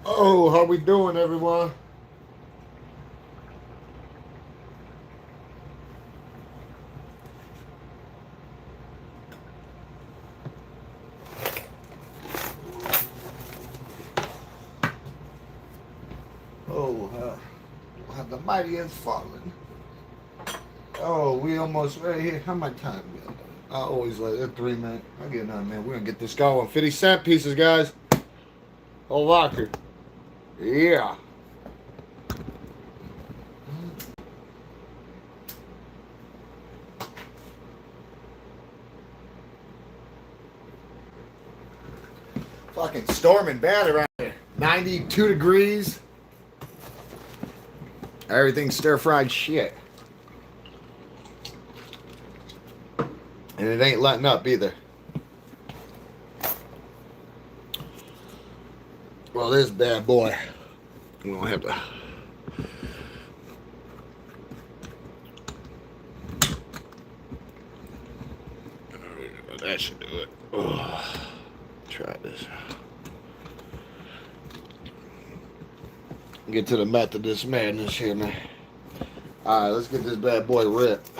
Oh, how we doing, everyone? Oh, the mighty has fallen. Oh, we almost right here. How much time we got? I always like that 3 minute. I get another man. We're gonna get this going. 50 cent pieces, guys. Whole locker. Yeah. Fucking storming bad around here. 92 degrees. Everything's stir fried shit. And it ain't letting up either. Well, this bad boy. We don't have to. That should do it. Oh, try this. Get to the Methodist madness here, man. All right, let's get this bad boy ripped.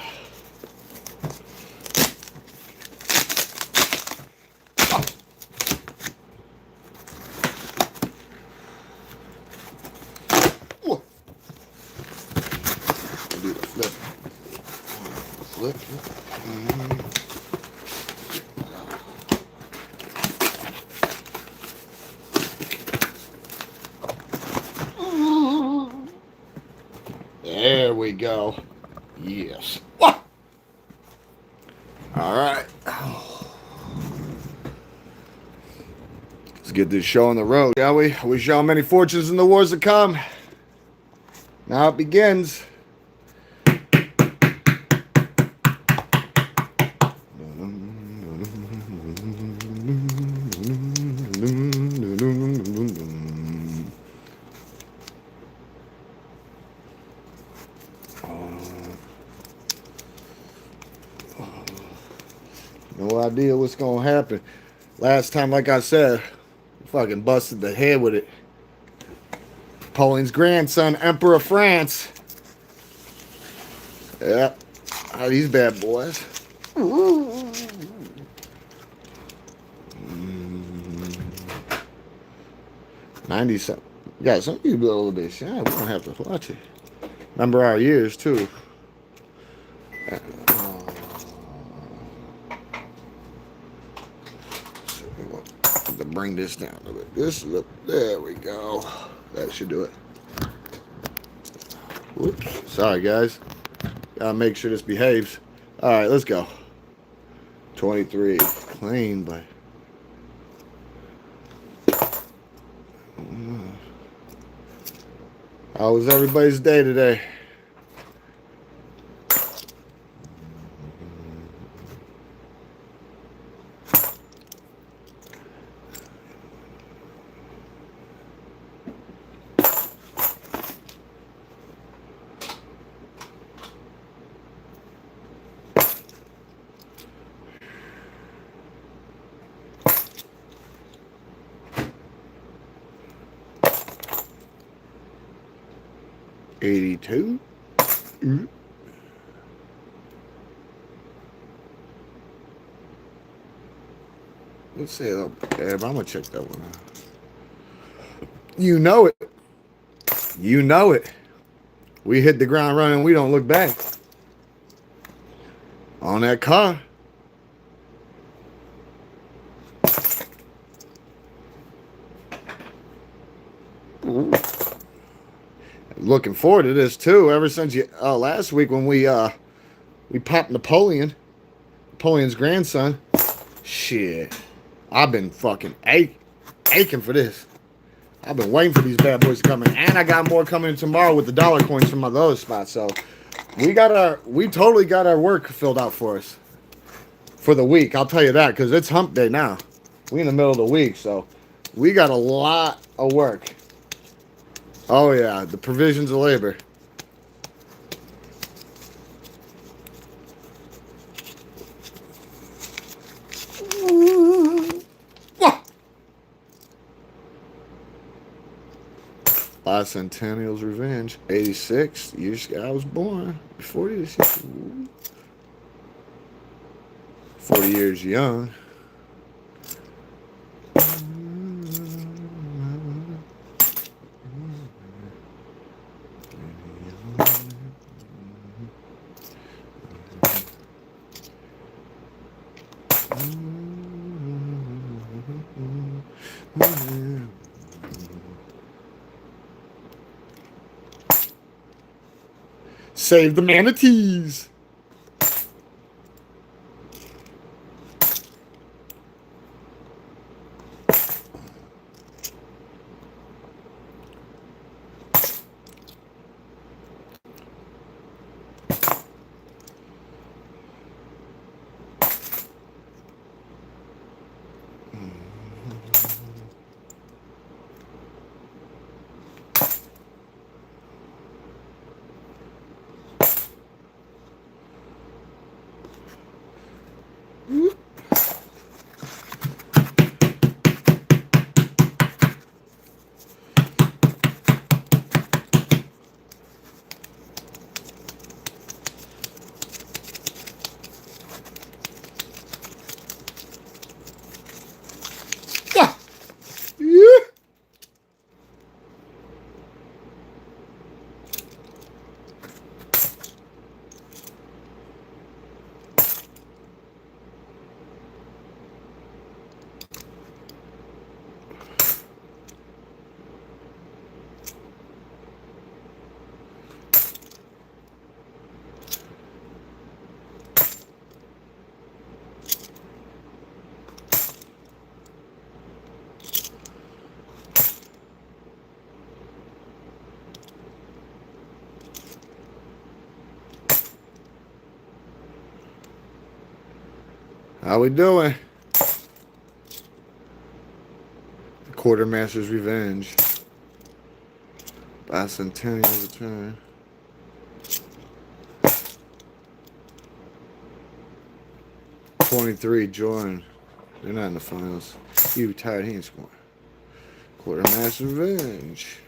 Do the flip. Flip. There we go. Yes. All right. Let's get this show on the road, shall we? Wish y'all many fortunes in the wars to come. Now it begins. No idea what's gonna happen. Last time, like I said, fucking busted the head with it. Napoleon's grandson, Emperor of France. Yeah, how these bad boys. 90 something. Yeah, some people a little bit shy. We don't have to watch it. Remember our years too. To bring this down a bit. There we go. That should do it. Whoops. Sorry, guys. Gotta make sure this behaves. All right, let's go. 23. Clean, but. How was everybody's day today? $82. Let's say it up. I'm gonna check that one out. You know it. You know it. We hit the ground running. We don't look back. On that car. Ooh. Looking forward to this too. Ever since last week when we popped Napoleon's grandson. Shit, I've been fucking aching for this. I've been waiting for these bad boys to come in, and I got more coming in tomorrow with the dollar coins from my other spots. So we totally got our work filled out for us for the week. I'll tell you that because it's hump day now. We in the middle of the week, so we got a lot of work. Oh yeah, the provisions of labor. Bicentennial's Revenge. 86. Years I was born. Before this. 40 years young. Save the manatees. How we doing? Quartermaster's Revenge. Bicentennial Return. '23 Jordan. They're not in the finals. He retired. He ain't scoring. Quartermaster's Revenge.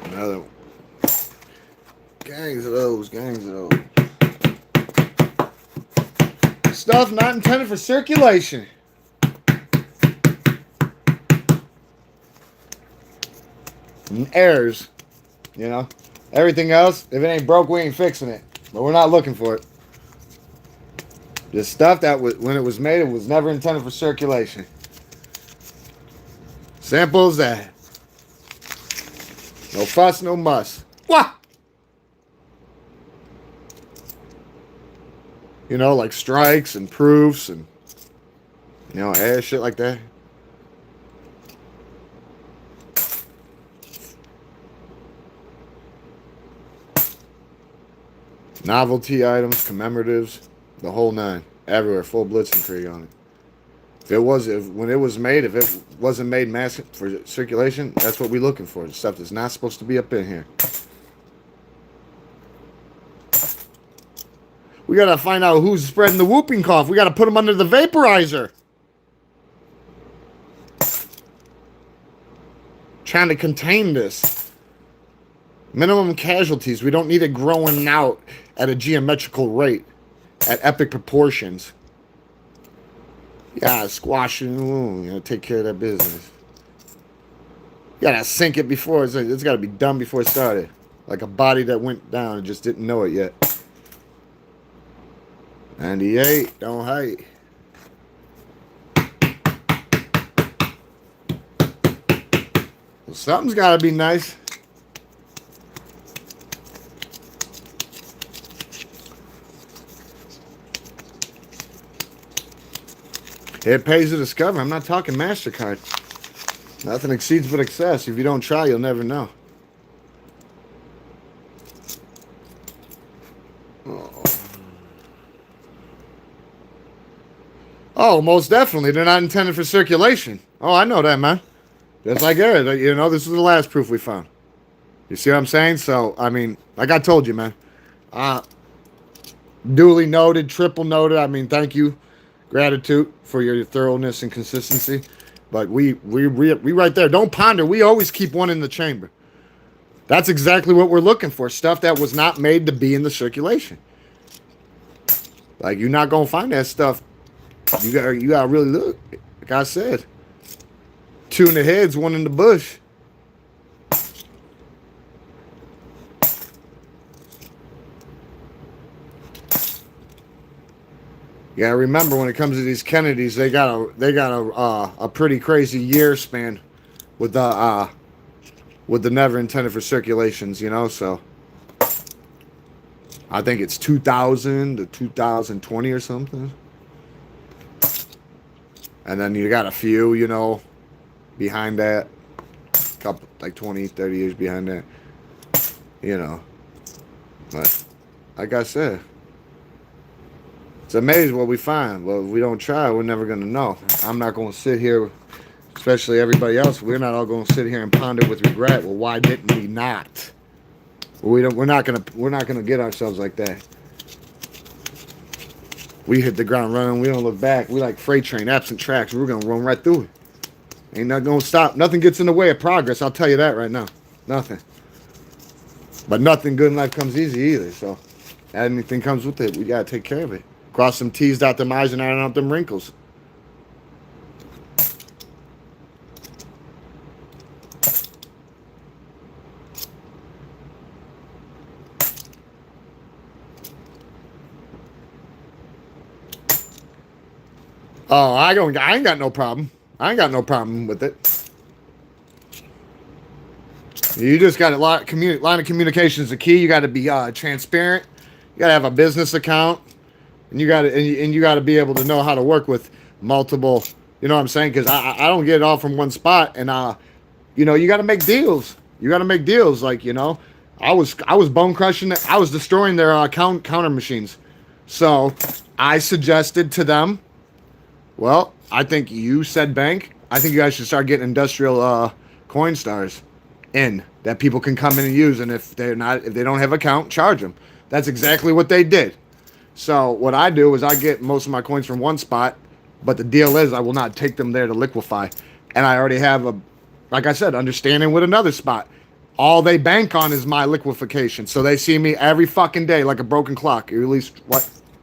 Another one. Gangs of those. Gangs of those. Stuff not intended for circulation. And errors. You know? Everything else, if it ain't broke, we ain't fixing it. But we're not looking for it. Just stuff that when it was made, it was never intended for circulation. Simple as that. No fuss, no muss. What? You know, like strikes and proofs and, you know, ass shit like that. Novelty items, commemoratives, the whole nine. Everywhere, full Blitzkrieg on it. When it was made, if it wasn't made mass for circulation, that's what we're looking for. The stuff that's not supposed to be up in here. We gotta find out who's spreading the whooping cough. We gotta put them under the vaporizer. Trying to contain this. Minimum casualties. We don't need it growing out at a geometrical rate, at epic proportions. Yeah, squashing the wound. You know, take care of that business. You gotta sink it before it's gotta be done before it started. Like a body that went down and just didn't know it yet. 98, don't hate. Well, something's gotta be nice. It pays to discover. I'm not talking MasterCard. Nothing exceeds but excess. If you don't try, you'll never know. Oh, most definitely. They're not intended for circulation. Oh, I know that, man. Just like Eric, you know, this is the last proof we found. You see what I'm saying? So, I mean, like I told you, man. Uh, Duly noted, triple noted. I mean, thank you, gratitude for your thoroughness and consistency. But we right there. Don't ponder. We always keep one in the chamber. That's exactly what we're looking for. Stuff that was not made to be in the circulation. Like, you're not gonna find that stuff. You gotta really look. Like I said, two in the heads, one in the bush. Yeah, remember when it comes to these Kennedys, they got a pretty crazy year span with the never intended for circulations, you know. So I think it's 2000 to 2020 or something, and then you got a few, you know, behind that, couple like 20, 30 years behind that, you know. But like I said. It's amazing what we find. Well, if we don't try, we're never going to know. I'm not going to sit here, especially everybody else. We're not all going to sit here and ponder with regret. Well, why didn't we not? We're not going to get ourselves like that. We hit the ground running. We don't look back. We like freight train, absent tracks. We're going to run right through it. Ain't nothing going to stop. Nothing gets in the way of progress. I'll tell you that right now. Nothing. But nothing good in life comes easy either. So anything comes with it, we got to take care of it. Cross some T's, dot them I's, and iron out them wrinkles. Oh, I ain't got no problem. I ain't got no problem with it. You just got line of communication is the key. You got to be transparent. You got to have a business account. And you got to and you got to be able to know how to work with multiple. You know what I'm saying? Because I don't get it all from one spot, and you know, you got to make deals. You got to make deals. Like, you know, I was bone crushing it. I was destroying their counter machines. So I suggested to them, well, I think you said bank. I think you guys should start getting industrial Coinstars in that people can come in and use. And if they don't have account, charge them. That's exactly what they did. So what I do is I get most of my coins from one spot, but the deal is I will not take them there to liquefy. And I already have like I said, understanding with another spot. All they bank on is my liquefaction. So they see me every fucking day like a broken clock. At least,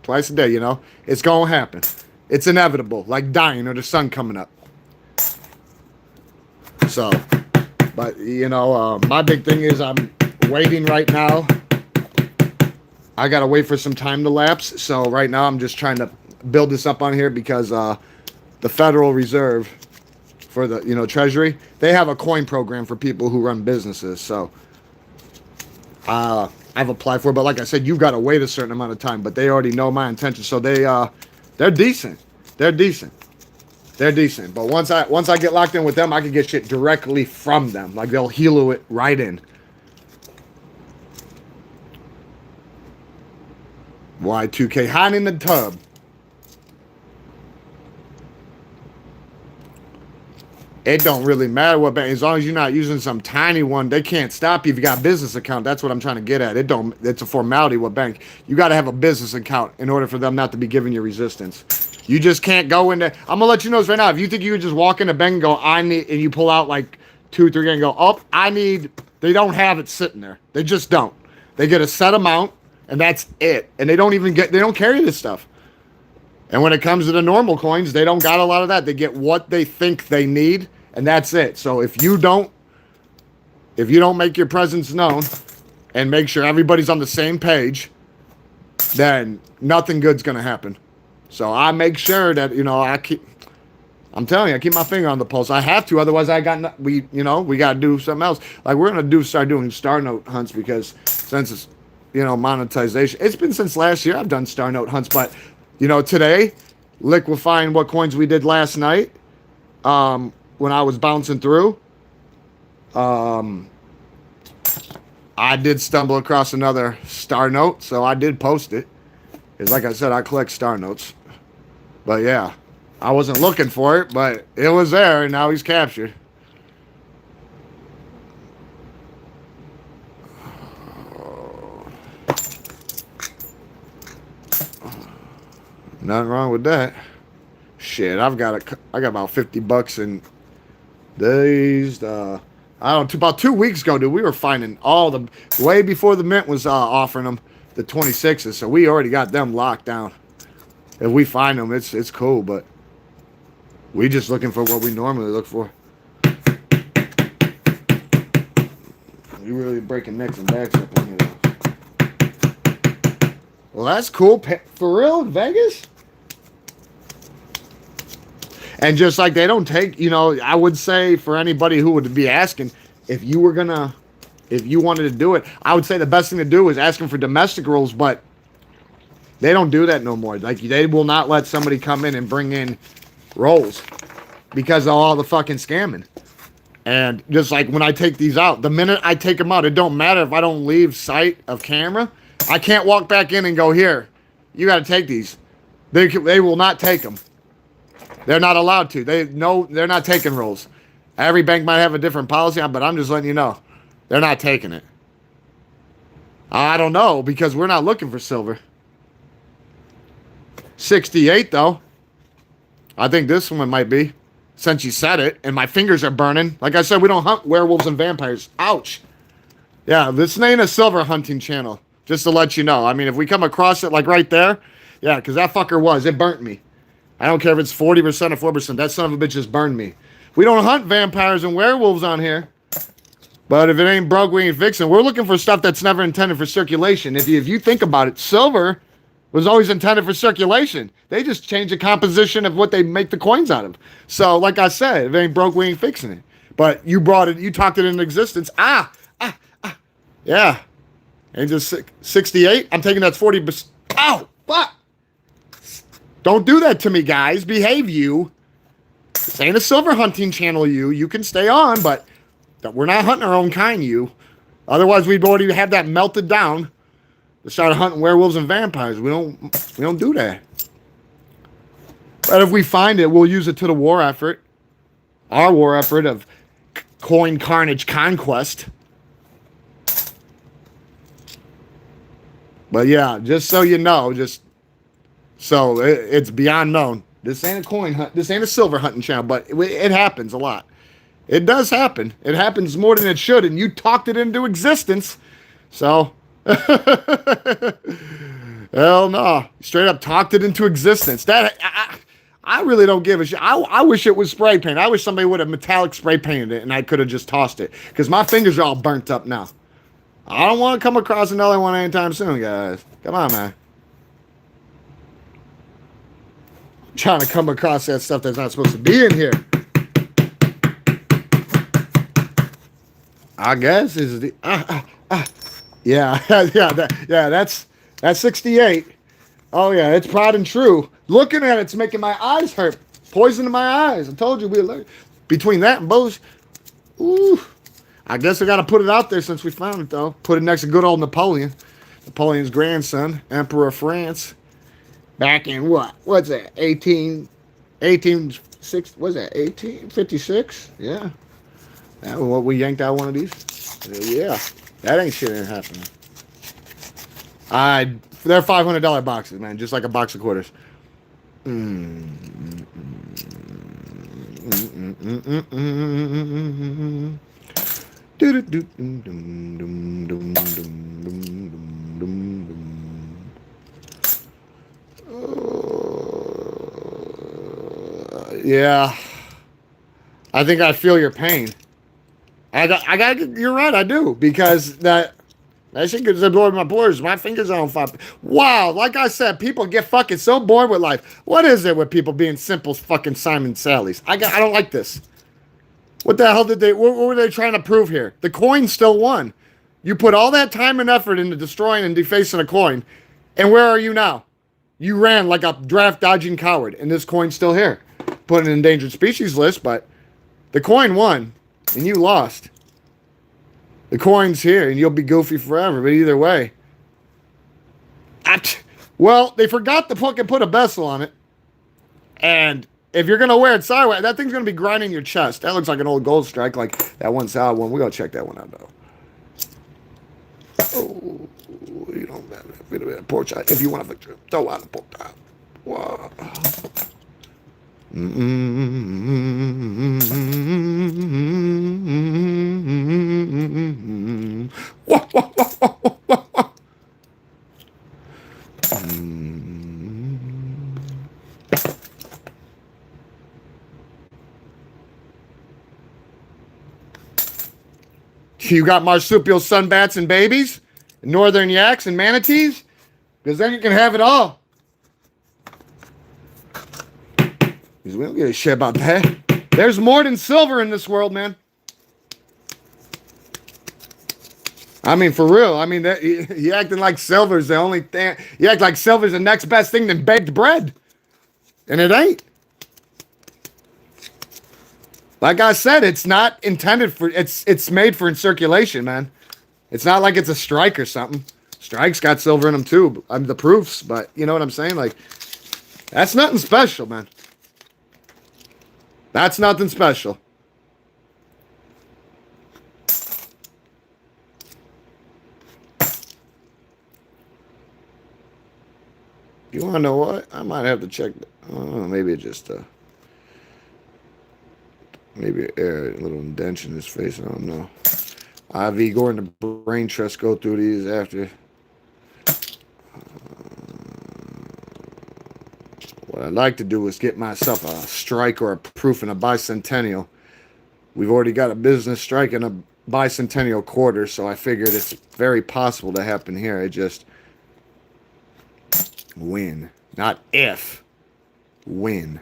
twice a day, you know? It's going to happen. It's inevitable, like dying or the sun coming up. So, but, you know, my big thing is I'm waiting right now. I got to wait for some time to lapse. So right now I'm just trying to build this up on here because the Federal Reserve for the, you know, Treasury, they have a coin program for people who run businesses. So I've applied for it. But like I said, you've got to wait a certain amount of time. But they already know my intention. So they're decent. They're decent. They're decent. But once I get locked in with them, I can get shit directly from them. Like they'll helo it right in. Y2K hot in the tub. It don't really matter what bank, as long as you're not using some tiny one. They can't stop you if you got a business account. That's what I'm trying to get at. It's a formality what bank. You got to have a business account in order for them not to be giving you resistance. You just can't go in there. I'm gonna let you know this right now. If you think you could just walk in a bank and go, I need, and you pull out like 2, 3 and go, oh, I need. They don't have it sitting there. They just don't. They get a set amount. And that's it. And they don't carry this stuff. And when it comes to the normal coins, they don't got a lot of that. They get what they think they need, and that's it. So if you don't make your presence known and make sure everybody's on the same page, then nothing good's gonna happen. So I make sure that, you know, I'm telling you, I keep my finger on the pulse. I have to, otherwise we got to do something else. Like we're gonna start doing star note hunts because since it's, you know, monetization. It's been since last year I've done star note hunts, but, you know, today, liquefying what coins we did last night, when I was bouncing through, I did stumble across another star note, so I did post it. Because like I said, I collect star notes. But yeah, I wasn't looking for it, but it was there, and now he's captured. Nothing wrong with that. Shit, I got about $50 in these. I don't know. About 2 weeks ago, dude, we were finding all the way before the mint was offering them the 26s, so we already got them locked down. If we find them, it's cool, but we just looking for what we normally look for. You really breaking necks and backs up in here. Well, that's cool. For real, Vegas? And just like they don't take, I would say for anybody who would be asking, if you wanted to do it, I would say the best thing to do is ask them for domestic rolls, but they don't do that no more. Like, they will not let somebody come in and bring in rolls because of all the fucking scamming. And just like when I take these out, the minute I take them out, it don't matter if I don't leave sight of camera. I can't walk back in and go, here, you got to take these. They will not take them. They're not allowed to. They're not taking rolls. Every bank might have a different policy, but I'm just letting you know. They're not taking it. I don't know, because we're not looking for silver. 68, though. I think this one might be. Since you said it, and my fingers are burning. Like I said, we don't hunt werewolves and vampires. Ouch. Yeah, this ain't a silver hunting channel. Just to let you know. I mean, if we come across it like right there, yeah, because that fucker it burnt me. I don't care if it's 40% or 4%. That son of a bitch just burned me. We don't hunt vampires and werewolves on here. But if it ain't broke, we ain't fixing. We're looking for stuff that's never intended for circulation. If you think about it, silver was always intended for circulation. They just changed the composition of what they make the coins out of. So, like I said, if it ain't broke, we ain't fixing it. But you talked it into existence. Yeah. And just 68, I'm taking that's 40%. Ow, fuck. Don't do that to me, guys. Behave, you. This ain't a silver hunting channel, you. You can stay on, but we're not hunting our own kind, you. Otherwise, we'd already have that melted down. To start hunting werewolves and vampires. We don't do that. But if we find it, we'll use it to the war effort. Our war effort of coin carnage conquest. But yeah, just so you know, so it's beyond known. This ain't a coin hunt. This ain't a silver hunting channel, but it happens a lot. It does happen. It happens more than it should, and you talked it into existence. So, hell no. Straight up talked it into existence. I really don't give a shit. I wish it was spray paint. I wish somebody would have metallic spray painted it, and I could have just tossed it. Because my fingers are all burnt up now. I don't want to come across another one anytime soon, guys. Come on, man. I'm trying to come across that stuff that's not supposed to be in here. I guess is the yeah that's 68. Oh yeah, it's proud and true. Looking at it's making my eyes hurt. Poison in my eyes. I told you between that and both. Ooh. I guess I got to put it out there since we found it, though. Put it next to good old Napoleon. Napoleon's grandson, Emperor of France. Back in what? What's that? 1856? Yeah. That was what we yanked out one of these. Yeah. That ain't shit ain't happening. They're $500 boxes, man. Just like a box of quarters. Yeah, I think I feel your pain. You're right, I do, because that shit gets absorbed in my pores. My fingers are on fire. Wow, like I said, people get fucking so bored with life. What is it with people being simple fucking Simon Sallies? I don't like this. What the hell what were they trying to prove here? The coin still won. You put all that time and effort into destroying and defacing a coin, and where are you now? You ran like a draft dodging coward, and this coin's still here. Put in an endangered species list, but the coin won, and you lost. The coin's here, and you'll be goofy forever, but either way. Well, they forgot to fucking put a bezel on it, and if you're going to wear it sideways, that thing's going to be grinding your chest. That looks like an old gold strike, like that one solid one. We're going to check that one out, though. Oh, you don't have a bit of a porch. If you want to don't want to pork top. Whoa. Whoa, whoa, whoa, whoa, whoa, whoa. You got marsupial sunbats and babies, northern yaks and manatees, because then you can have it all. Because we don't give a shit about that. There's more than silver in this world, man. I mean, for real. I mean, you acting like silver's the only thing. You act like silver's the next best thing than baked bread. And it ain't. Like I said, it's not intended for, it's made for in circulation, man. It's not like it's a strike or something. Strike's got silver in them too. I'm the proofs, but you know what I'm saying? Like, that's nothing special, man. That's nothing special. You want to know what? I might have to check. Maybe it just, maybe a little indention in his face. I don't know. IV Gordon, the brain trust, go through these after. What I'd like to do is get myself a strike or a proof in a bicentennial. We've already got a business strike in a bicentennial quarter, so I figured it's very possible to happen here. I just win. Not if. Win.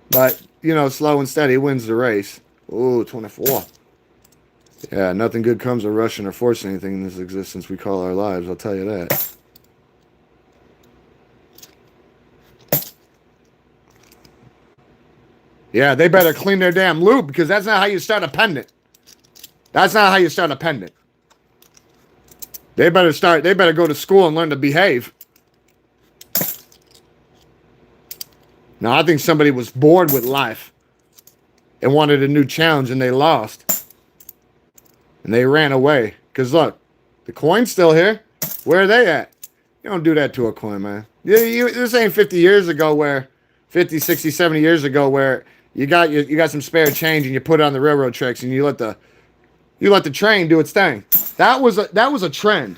But, you know, slow and steady wins the race. Ooh, 24. Yeah, nothing good comes of rushing or forcing anything in this existence we call our lives, I'll tell you that. Yeah, they better clean their damn lube, because that's not how you start a pendant. That's not how you start a pendant. They better go to school and learn to behave. Now, I think somebody was bored with life and wanted a new challenge, and they lost. And they ran away. Because, look, the coin's still here. Where are they at? You don't do that to a coin, man. This ain't 50 years ago where, 50, 60, 70 years ago where you got some spare change and you put it on the railroad tracks and you let the train do its thing. That was a trend.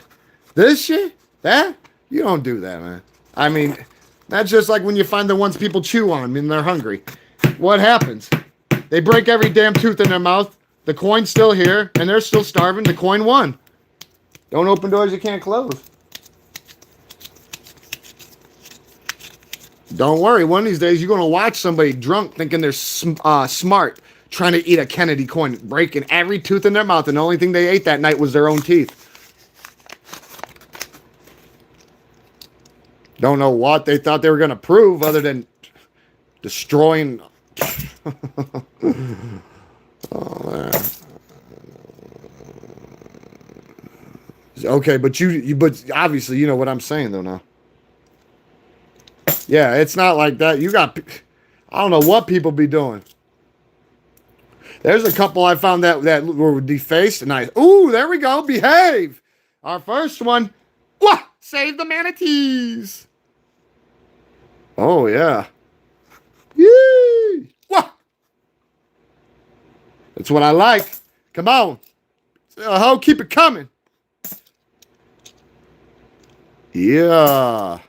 This shit, you don't do that, man. I mean, that's just like when you find the ones people chew on when they're hungry. What happens? They break every damn tooth in their mouth. The coin's still here, and they're still starving. The coin won. Don't open doors you can't close. Don't worry. One of these days, you're going to watch somebody drunk thinking they're smart, trying to eat a Kennedy coin, breaking every tooth in their mouth, and the only thing they ate that night was their own teeth. Don't know what they thought they were going to prove other than destroying. Oh, man. Okay, but but obviously you know what I'm saying though now. Yeah, it's not like that. I don't know what people be doing. There's a couple I found that were defaced, and ooh, there we go. Behave. Our first one. Wah! Save the manatees. Oh yeah. Yee! Wah! That's what I like. Come on. Ho, keep it coming. Yeah.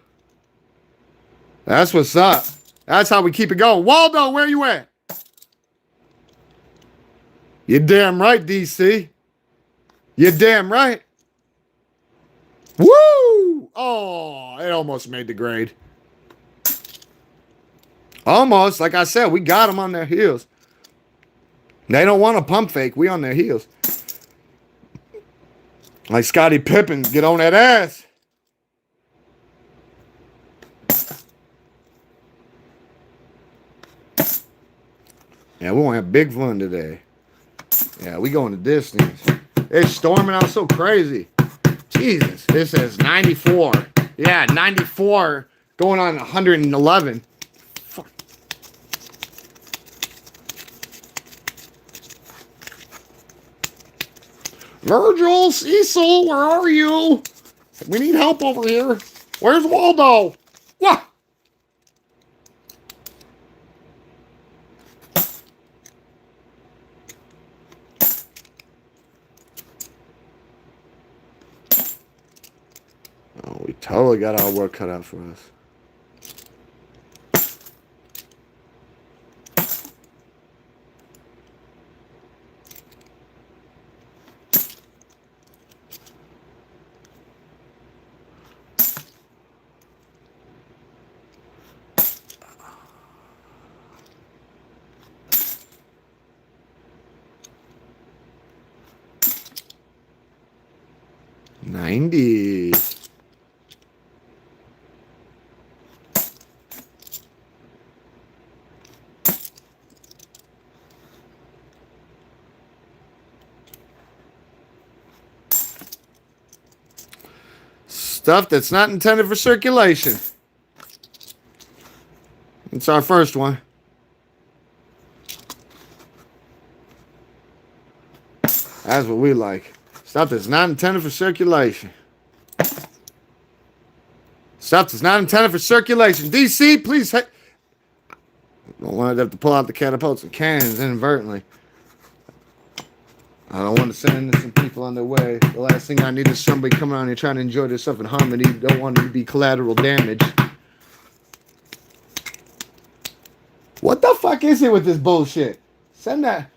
That's what's up. That's how we keep it going. Waldo, where you at? You're damn right, DC. You're damn right. Woo! Oh, it almost made the grade. Almost. Like I said, we got them on their heels. They don't want to pump fake. We on their heels. Like Scottie Pippen, get on that ass. Yeah, we're going to have big fun today. Yeah, we going to distance. It's storming out so crazy. Jesus, this is 94. Yeah, 94 going on 111. Fuck. Virgil, Cecil, where are you? We need help over here. Where's Waldo? What? Totally got our work cut out for us. $90. Stuff that's not intended for circulation. It's our first one. That's what we like. Stuff that's not intended for circulation. Stuff that's not intended for circulation. DC, please. Don't want to have to pull out the catapults and cannons inadvertently. I don't want to send innocent people on their way. The last thing I need is somebody coming on here trying to enjoy their stuff in harmony. Don't want it to be collateral damage. What the fuck is it with this bullshit? Send that.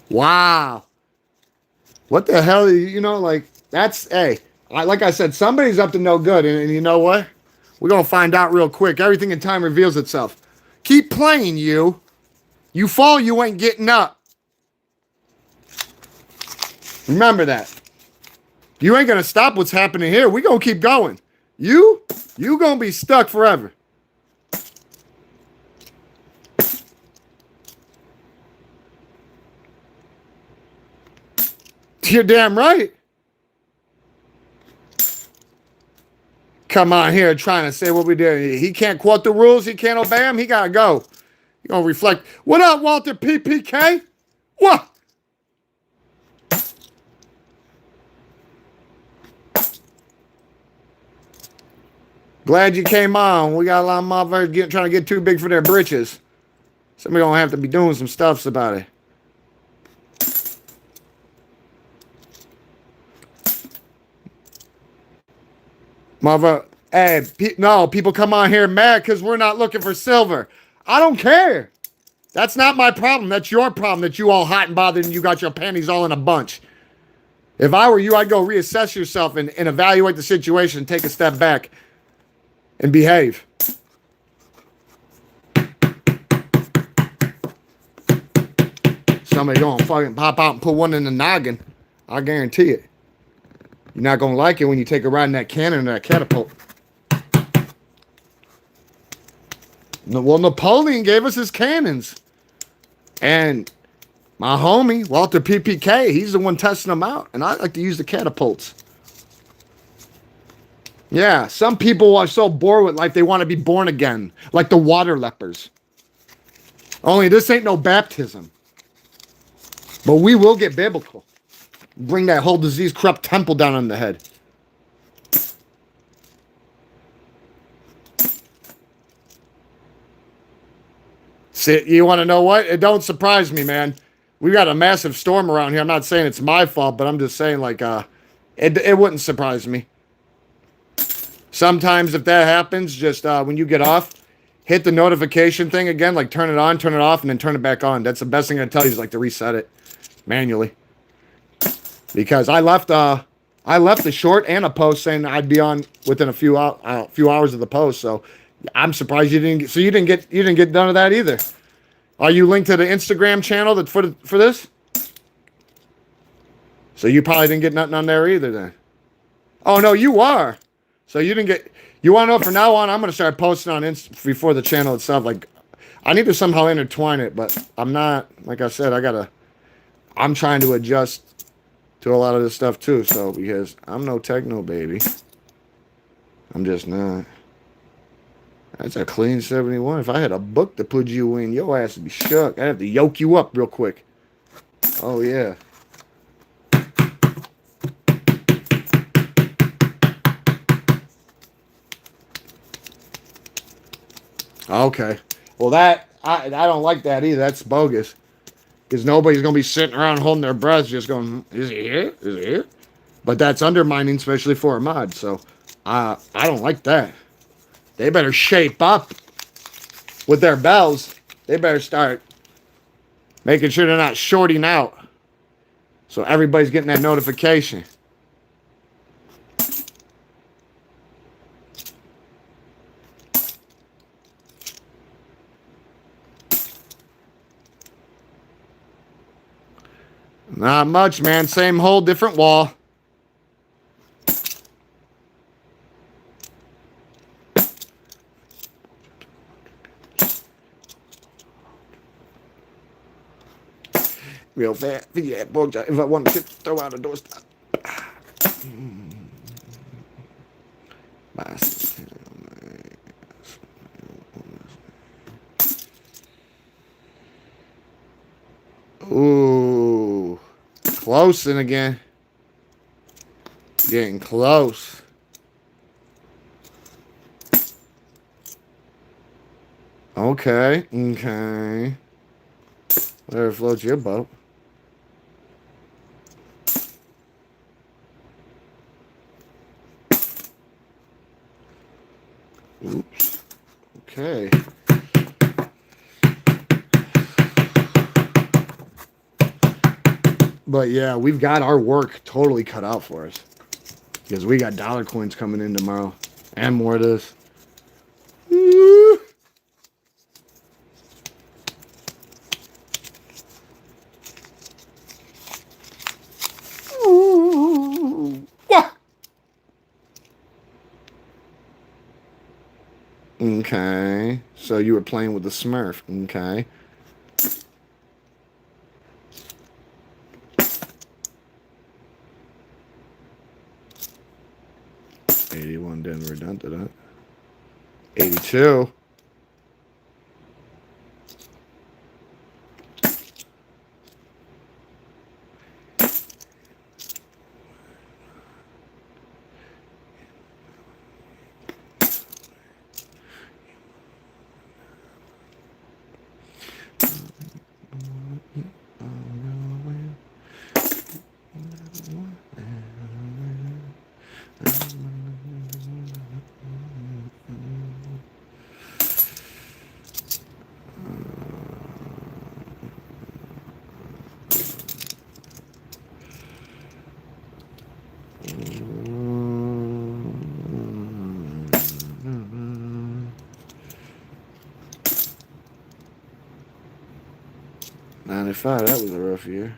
Wow. What the hell? You know, like, that's, hey, like I said, somebody's up to no good. And you know what? We're going to find out real quick. Everything in time reveals itself. Keep playing, you. You fall, you ain't getting up. Remember that. You ain't going to stop what's happening here. We're going to keep going. You going to be stuck forever. You're damn right. Come on here trying to say what we did. He can't quote the rules. He can't obey them. He got to go. You going to reflect. What up, Walter PPK? What? Glad you came on. We got a lot of motherfuckers trying to get too big for their britches. Somebody going to have to be doing some stuffs about it. Mother, hey, no, people come on here mad because we're not looking for silver. I don't care. That's not my problem. That's your problem that you all hot and bothered and you got your panties all in a bunch. If I were you, I'd go reassess yourself and evaluate the situation and take a step back and behave. Somebody gonna fucking pop out and put one in the noggin. I guarantee it. You're not going to like it when you take a ride in that cannon or that catapult. Well, Napoleon gave us his cannons. And my homie, Walter PPK, he's the one testing them out. And I like to use the catapults. Yeah, some people are so bored with life, they want to be born again. Like the water lepers. Only this ain't no baptism. But we will get biblical. Bring that whole disease corrupt temple down on the head. See, you want to know what? It don't surprise me, man. We got a massive storm around here. I'm not saying it's my fault, but I'm just saying, like, it wouldn't surprise me. Sometimes if that happens, just when you get off, hit the notification thing again, like turn it on, turn it off, and then turn it back on. That's the best thing I tell you is like to reset it manually. Because I left a short and a post saying I'd be on within a few hours of the post. So I'm surprised you didn't. So you didn't get none of that either. Are you linked to the Instagram channel that for this? So you probably didn't get nothing on there either then. Oh no, you are. So you didn't get. You want to know? From now on, I'm gonna start posting on before the channel itself. Like I need to somehow intertwine it, but I'm not. Like I said, I'm trying to adjust to a lot of this stuff too, so because I'm no techno baby. I'm just not. That's a clean 71. If I had a book to put you in, your ass would be shook. I'd have to yoke you up real quick. Oh yeah. Okay. Well that I don't like that either. That's bogus. Because nobody's going to be sitting around holding their breath just going, is he here? Is he here? But that's undermining, especially for a mod. So I don't like that. They better shape up with their bells. They better start making sure they're not shorting out. So everybody's getting that notification. Not much, man. Same hole, different wall. Real fast. Yeah, if I want to throw out a doorstop. Ooh. Close and again. Getting close. Okay. Okay. Whatever floats your boat. Oops. Okay. But yeah, we've got our work totally cut out for us. Because we got dollar coins coming in tomorrow. And more of this. Woo. Ooh. Wah. Okay. So you were playing with the Smurf. Okay. $81 Denver done to that. 82. '95, that was a rough year.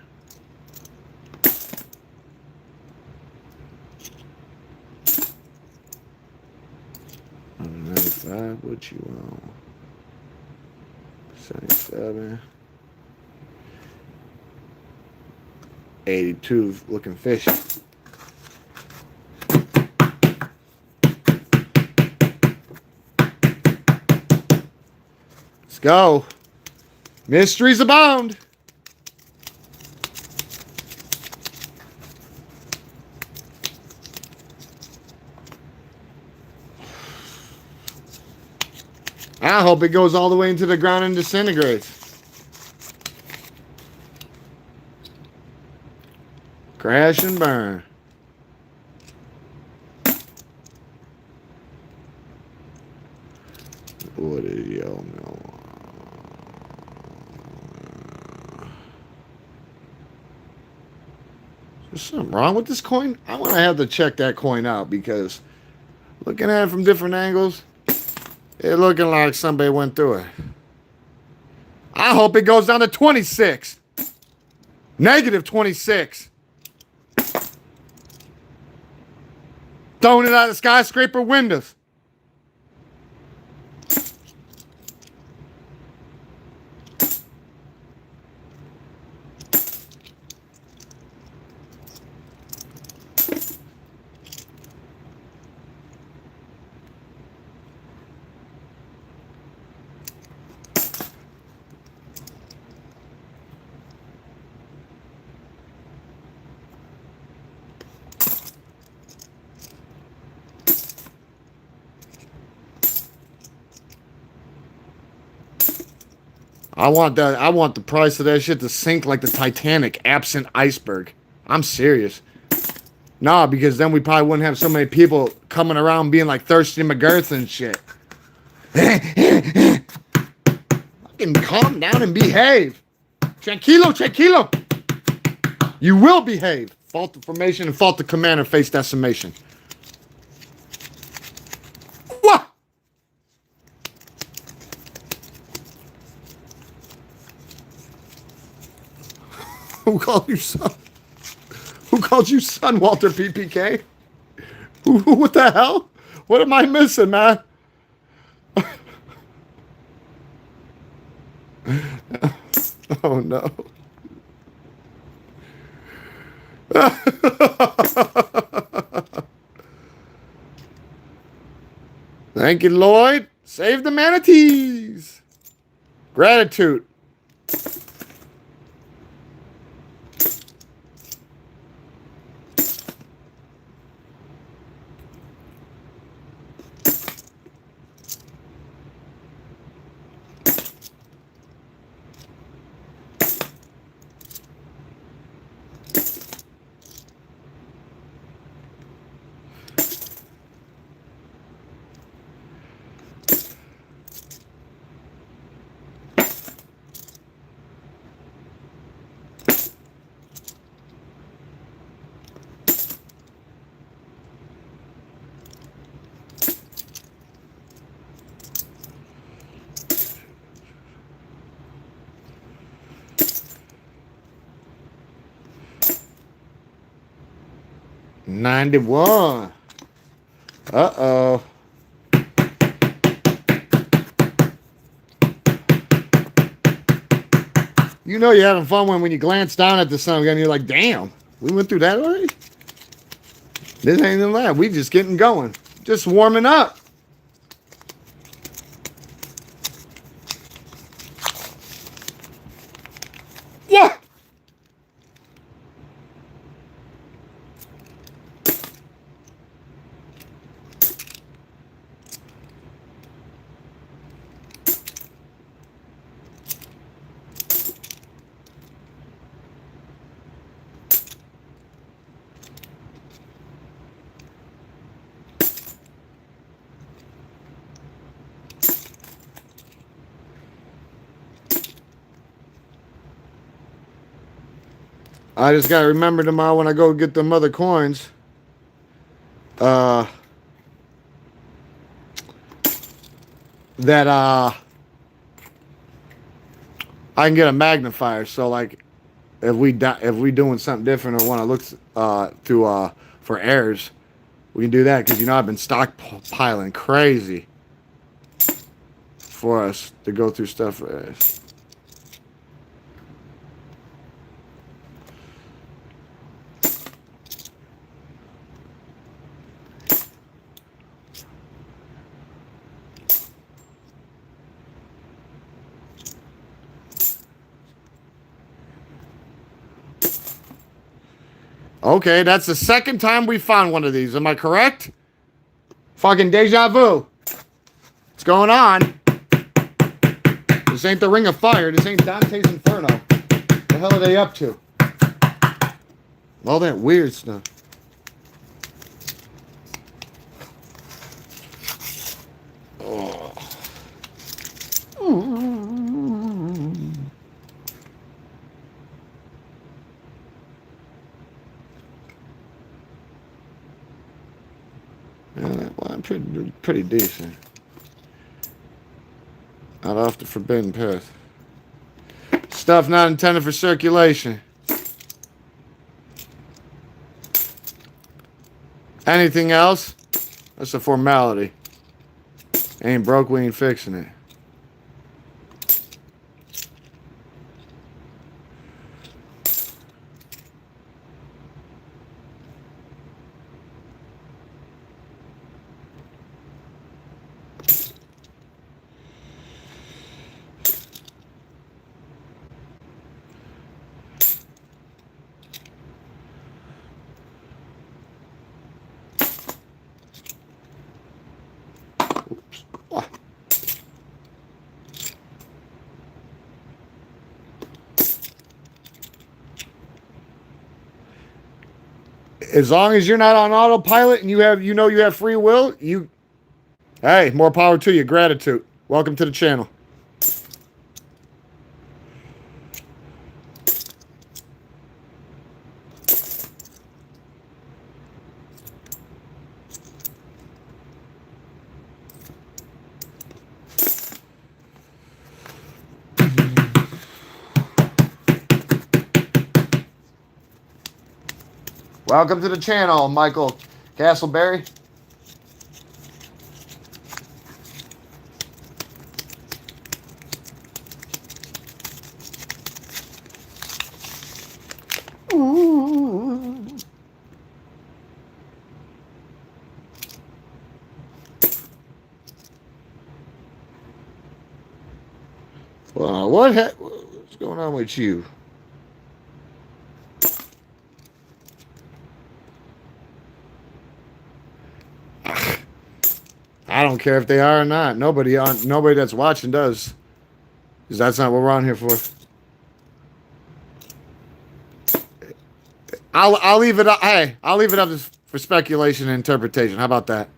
'95, what you want? 77. 82, looking fishy. Let's go. Mysteries abound. I hope it goes all the way into the ground and disintegrates. Crash and burn. What did y'all know? Is something wrong with this coin? I want to have to check that coin out because looking at it from different angles, it looking like somebody went through it. I hope it goes down to 26. Negative 26. Throwing it out of skyscraper windows. I want the price of that shit to sink like the Titanic, absent iceberg. I'm serious. Nah, because then we probably wouldn't have so many people coming around being like Thirsty McGirth and shit. Fucking calm down and behave. Tranquilo, tranquilo. You will behave. Fault of formation and fault of command and face decimation. What? Who called you son? Who called you son, Walter PPK? What the hell? What am I missing, man? Oh no. Thank you, Lloyd. Save the manatees. Gratitude. $91. Uh-oh. You know you're having fun when you glance down at the sun and you're like, damn, we went through that already? This ain't even that. We just getting going. Just warming up. What? I just gotta remember tomorrow when I go get them other coins. That I can get a magnifier. So like, if we doing something different or want to look through for errors, we can do that because I've been stockpiling crazy for us to go through stuff for errors. Okay, that's the second time we found one of these. Am I correct? Fucking deja vu. What's going on? This ain't the Ring of Fire. This ain't Dante's Inferno. What the hell are they up to? All that weird stuff. Oh. Yeah, well, I'm pretty decent. Not off the forbidden path. Stuff not intended for circulation. Anything else? That's a formality. Ain't broke, we ain't fixing it. As long as you're not on autopilot and you have free will, hey, more power to you. Gratitude. Welcome to the channel. Welcome to the channel, Michael Castleberry. Ooh. Well, what's going on with you? I don't care if they are or not. Nobody that's watching does. Because that's not what we're on here for. I'll leave it up. Hey, I'll leave it up for speculation and interpretation. How about that?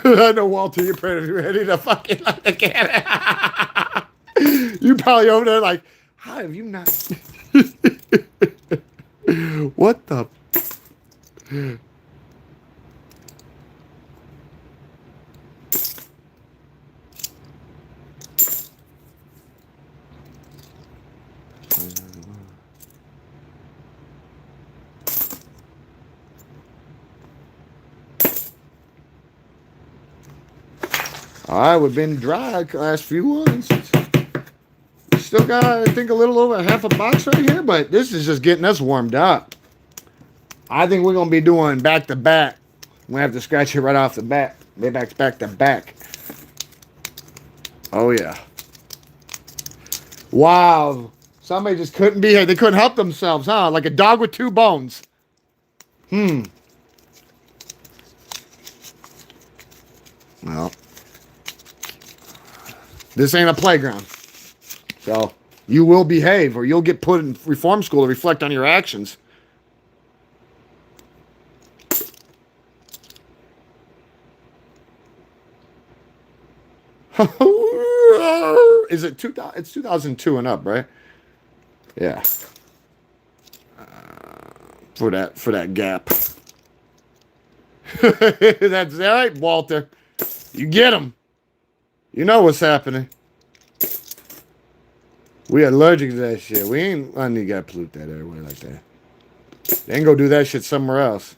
I know, Walter, you're pretty ready to fucking let the cat. You probably over there like, how have you not? What the? All right, we've been dry the last few ones. Still got, I think, a little over half a box right here, but this is just getting us warmed up. I think we're going to be doing back-to-back. We're going to have to scratch it right off the bat. Maybe back-to-back. Oh, yeah. Wow. Somebody just couldn't be here. They couldn't help themselves, huh? Like a dog with two bones. Well, this ain't a playground. So, you will behave or you'll get put in reform school to reflect on your actions. Is it 2000? It's 2002 and up, right? Yeah. For that gap. That's right, Walter. You get him. You know what's happening. We allergic to that shit. We ain't letting you guys pollute that airway like that. They ain't go do that shit somewhere else.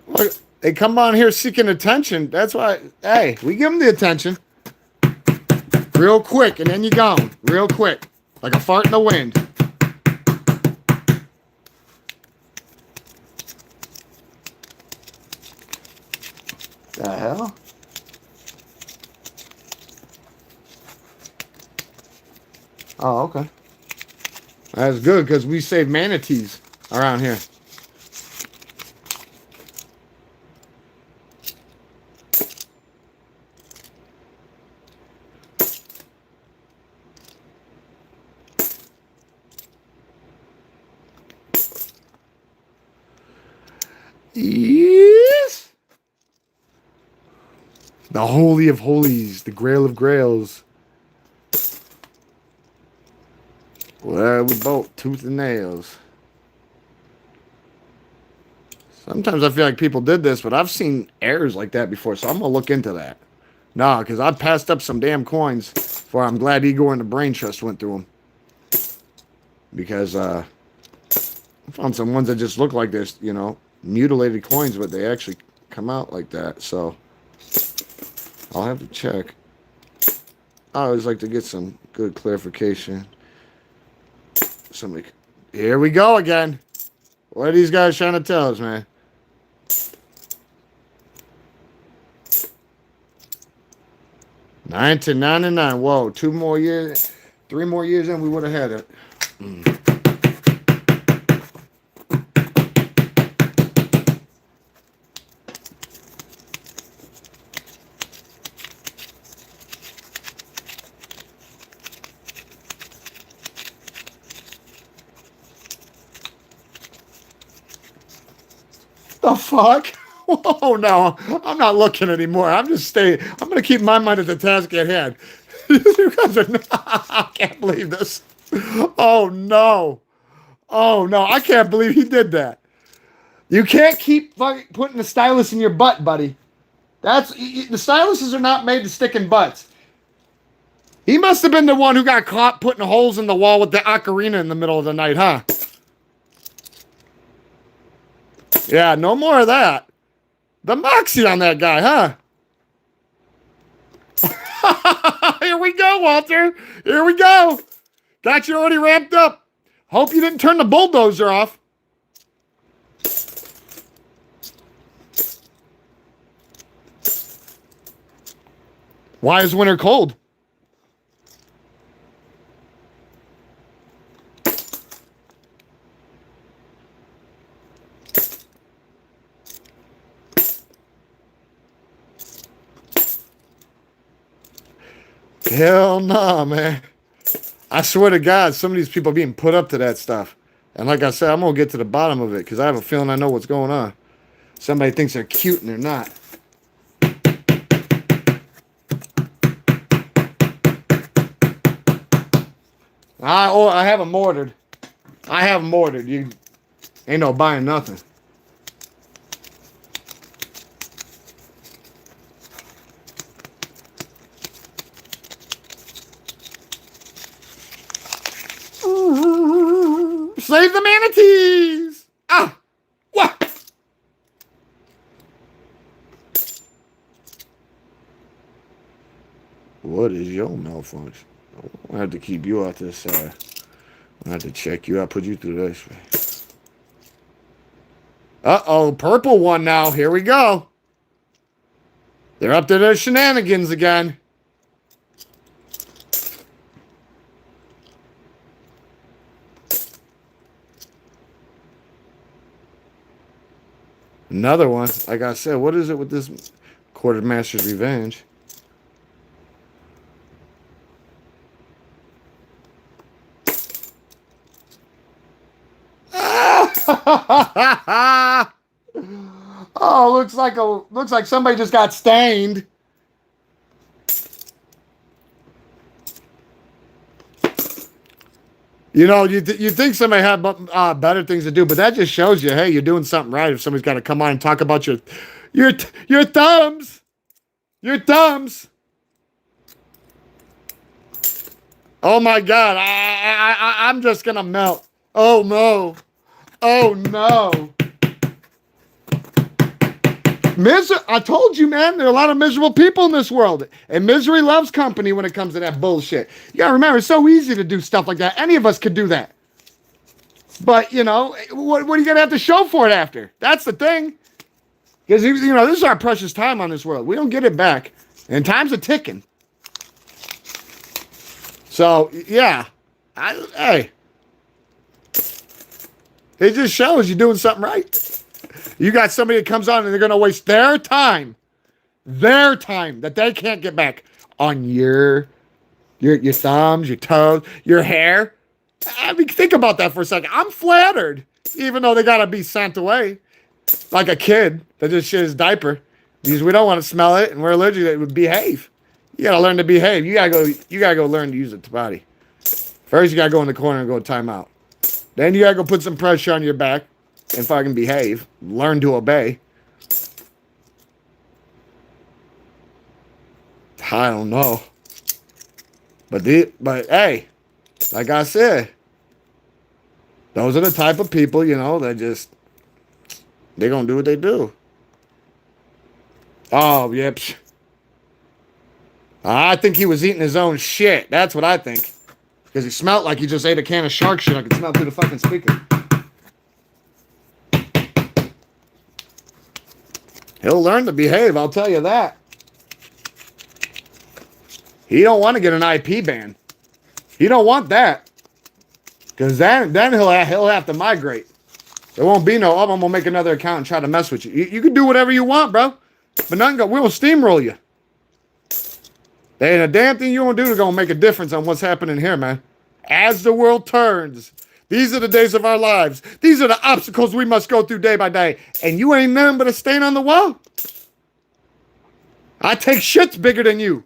Look, they come on here seeking attention. That's why, hey, we give them the attention. Real quick, and then you're gone. Real quick. Like a fart in the wind. The hell? Oh, okay. That's good, because we save manatees around here. Yes. The Holy of Holies, the Grail of Grails. Well, we both tooth and nails. Sometimes I feel like people did this, but I've seen errors like that before, so I'm gonna look into that. Nah, because I passed up some damn coins for I'm glad Igor and the Brain Trust went through them. because I found some ones that just look like this, mutilated coins, but they actually come out like that. So I'll have to check. I always like to get some good clarification. Here we go again. What are these guys trying to tell us, man? $19.99. Whoa, 2 more years, 3 more years, and we would have had it. The fuck? Oh no, I'm not looking anymore. I'm just staying. I'm gonna keep my mind at the task at hand. You guys are I can't believe this. Oh no. Oh no, I can't believe he did that. You can't keep fucking putting the stylus in your butt, buddy. The styluses are not made to stick in butts. He must have been the one who got caught putting holes in the wall with the ocarina in the middle of the night, huh? Yeah, no more of that. The moxie on that guy, huh? Here we go, Walter. Here we go. Got you already ramped up. Hope you didn't turn the bulldozer off. Why is winter cold? Hell no, man. I swear to God, some of these people are being put up to that stuff. And like I said, I'm going to get to the bottom of it because I have a feeling I know what's going on. Somebody thinks they're cute and they're not. I have them ordered. I have them ordered. You ain't no buying nothing. Save the manatees! Ah! What? What is your malfunction? I have to keep you out this side. I have to check you out, put you through this. Uh-oh, purple one now. Here we go. They're up to their shenanigans again. Another one. Like I said, what is it with this Quartermaster's Revenge? Oh, looks like somebody just got stained. You think somebody had better things to do, but that just shows you, hey, you're doing something right. If somebody's got to come on and talk about your thumbs, your thumbs. Oh my God, I'm just gonna melt. Oh no, oh no. I told you, man, there are a lot of miserable people in this world. And misery loves company when it comes to that bullshit. You gotta remember, it's so easy to do stuff like that. Any of us could do that. But, what are you gonna have to show for it after? That's the thing. Because, this is our precious time on this world. We don't get it back. And time's a ticking. So, yeah. Hey. It just shows you're doing something right. You got somebody that comes on and they're going to waste their time that they can't get back on your thumbs, your toes, your hair. I mean, think about that for a second. I'm flattered, even though they got to be sent away like a kid that just shit his diaper because we don't want to smell it and we're allergic to it. Would behave. You got to learn to behave. You got to go learn to use the body. First, you got to go in the corner and go timeout. Then you got to go put some pressure on your back and fucking behave. Learn to obey. I don't know. But hey, like I said, Those are the type of people, you know, that just, they're going to do what they do. Oh, yep. I think he was eating his own shit. That's what I think. Because he smelled like he just ate a can of shark shit. I could smell through the fucking speaker. He'll learn to behave, I'll tell you that. He don't want to get an IP ban. He don't want that. Because then he'll have to migrate. There won't be no, oh, I'm going to make another account and try to mess with you. You can do whatever you want, bro. But we will steamroll you. There ain't a damn thing you won't do to go make a difference on what's happening here, man. As the world turns, these are the days of our lives. These are the obstacles we must go through day by day. And you ain't nothing but a stain on the wall. I take shits bigger than you.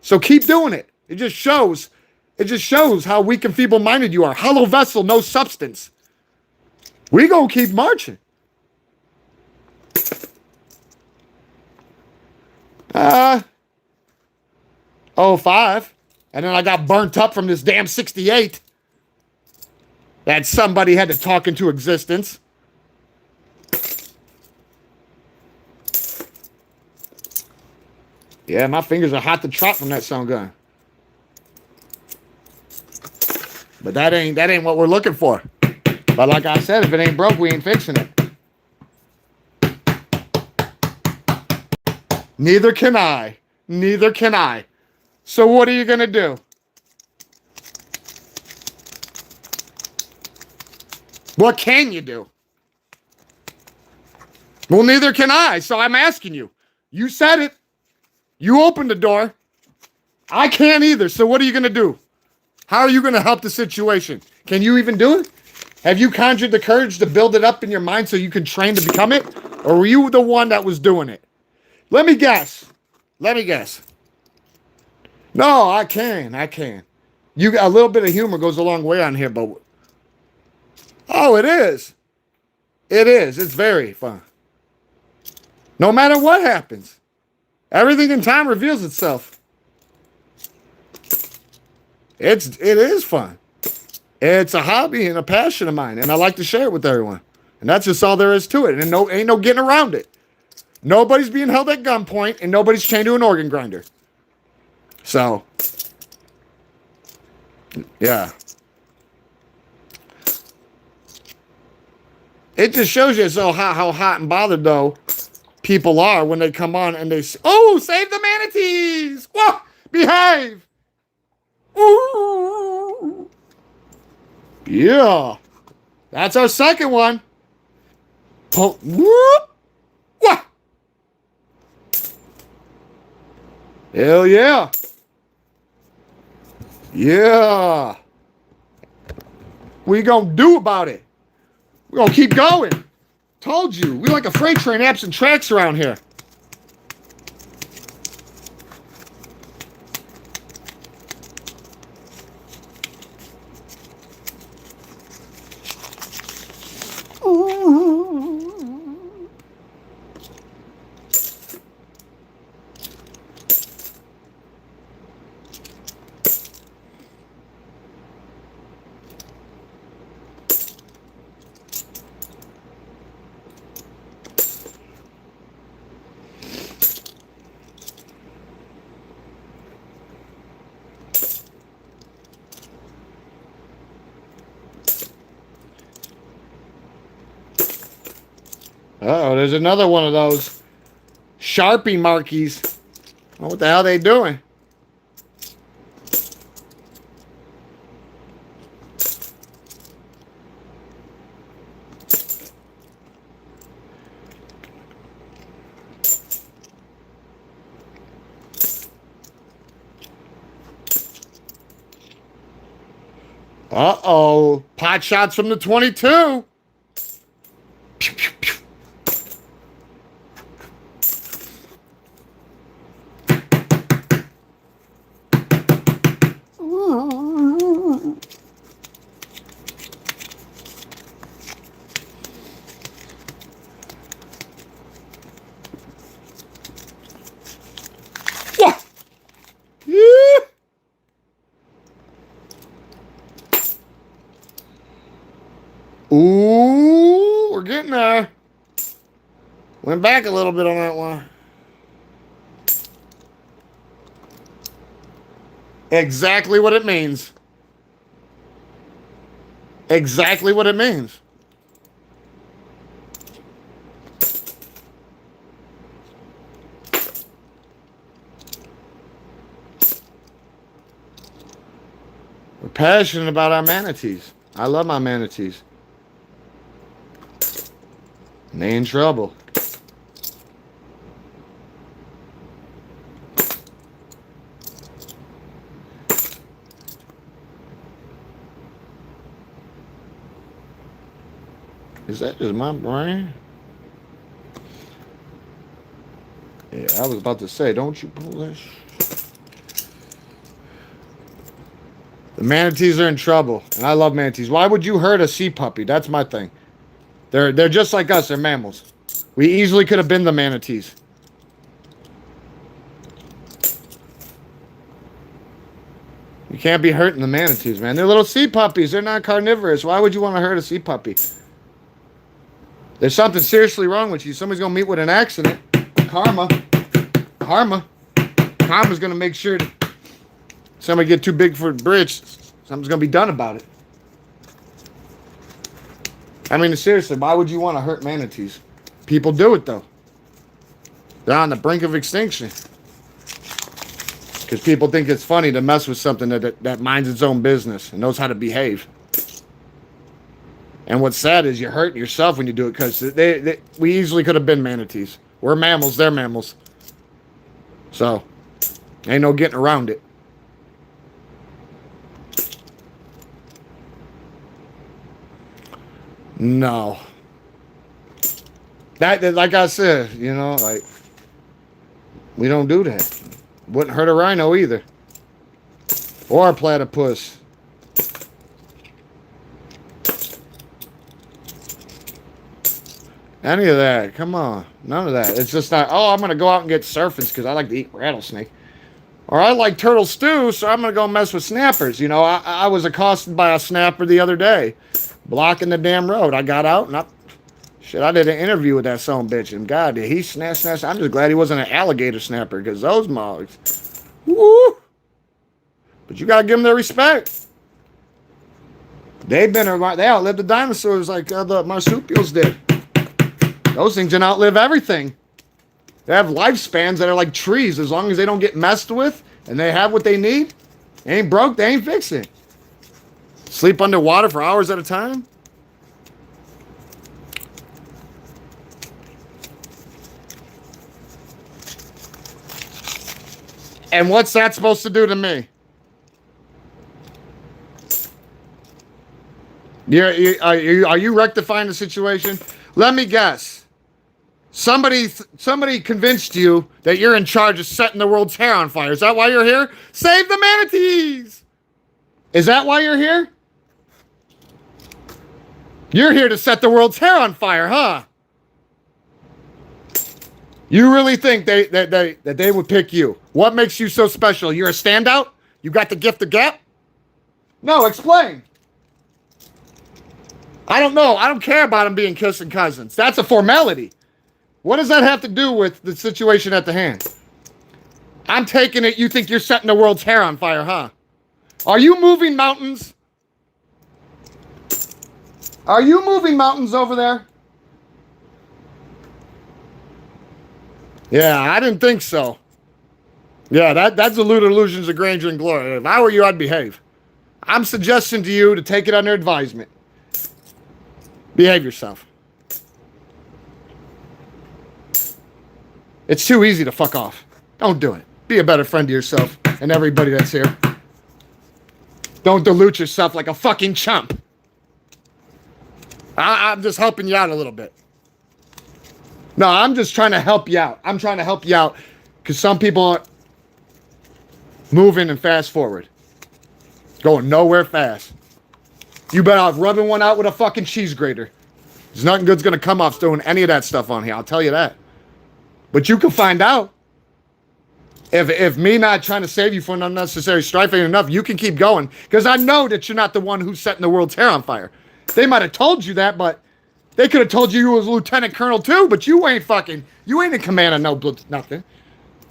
So keep doing it. It just shows how weak and feeble-minded you are. Hollow vessel, no substance. We gonna keep marching. 05. And then I got burnt up from this damn 68. That somebody had to talk into existence. Yeah, my fingers are hot to trot from that stun gun. But that ain't what we're looking for. But like I said, if it ain't broke, we ain't fixing it. Neither can I. Neither can I. So what are you going to do? What can you do? Well, neither can I, so I'm asking you. You said it. You opened the door. I can't either, so what are you going to do? How are you going to help the situation? Can you even do it? Have you conjured the courage to build it up in your mind so you can train to become it? Or were you the one that was doing it? Let me guess. No, I can. You got a little bit of humor goes a long way on here, but oh, it is. It's very fun. No matter what happens, everything in time reveals itself. It is fun. It's a hobby and a passion of mine, and I like to share it with everyone. And that's just all there is to it. And ain't no getting around it. Nobody's being held at gunpoint, and nobody's chained to an organ grinder. So, yeah. It just shows you how hot and bothered, though, people are when they come on and they say, oh, save the manatees! Whoa, behave! Ooh. Yeah. That's our second one. Oh, whoop. What? Hell yeah. Yeah. What you gonna do about it? We're gonna keep going. Told you. We like a freight train, absent tracks around here. Uh-oh, there's another one of those Sharpie markies. Oh, what the hell are they doing? Uh-oh, pot shots from the 22. Pew, pew, pew. What? Yeah. getting there. Went back a little bit on that one. Exactly what it means. Exactly what it means. We're passionate about our manatees. I love my manatees. And they in trouble. Is that just my brain? Yeah, I was about to say, don't you pull this? The manatees are in trouble, and I love manatees. Why would you hurt a sea puppy? That's my thing. They're just like us. They're mammals. We easily could have been the manatees. You can't be hurting the manatees, man. They're little sea puppies. They're not carnivorous. Why would you want to hurt a sea puppy? There's something seriously wrong with you. Somebody's going to meet with an accident. Karma. Karma's going to make sure that somebody get too big for the bridge. Something's going to be done about it. I mean, seriously, why would you want to hurt manatees? People do it, though. They're on the brink of extinction. Because people think it's funny to mess with something that minds its own business and knows how to behave. And what's sad is you're hurting yourself when you do it, because we easily could have been manatees. We're mammals, they're mammals. So, ain't no getting around it. No. That, like I said, you know, like, we don't do that. Wouldn't hurt a rhino either. Or a platypus. Any of that. Come on. None of that. It's just not, oh, I'm going to go out and get surfers because I like to eat rattlesnake. Or I like turtle stew, so I'm going to go mess with snappers. You know, I was accosted by a snapper the other day, blocking the damn road. I got out and I did an interview with that son of a bitch. And God, did he snap. I'm just glad he wasn't an alligator snapper, because those mugs, woo. But you got to give them their respect. They outlived the dinosaurs like the marsupials did. Those things can outlive everything. They have lifespans that are like trees. As long as they don't get messed with and they have what they need, they ain't broke, they ain't fixing. Sleep underwater for hours at a time. And what's that supposed to do to me? Are you rectifying the situation? Let me guess. Somebody convinced you that you're in charge of setting the world's hair on fire. Is that why you're here? Save the manatees! Is that why you're here? You're here to set the world's hair on fire, huh? You really think that they would pick you? What makes you so special? You're a standout? You got the gift of gab? No, explain. I don't know. I don't care about them being kissing cousins. That's a formality. What does that have to do with the situation at the hand? I'm taking it you think you're setting the world's hair on fire, huh? Are you moving mountains? Are you moving mountains over there? Yeah, I didn't think so. Yeah, that's illusions of grandeur and glory. If I were you, I'd behave. I'm suggesting to you to take it under advisement. Behave yourself. It's too easy to fuck off. Don't do it. Be a better friend to yourself and everybody that's here. Don't dilute yourself like a fucking chump. I'm just helping you out a little bit. No, I'm just trying to help you out. I'm trying to help you out because some people are moving and fast forward. Going nowhere fast. You better off rubbing one out with a fucking cheese grater. There's nothing good's going to come off doing any of that stuff on here. I'll tell you that. But you can find out. If me not trying to save you from unnecessary strife ain't enough, you can keep going. Because I know that you're not the one who's setting the world's hair on fire. They might have told you that, but They could have told you was a lieutenant colonel too, but you ain't in command of nothing.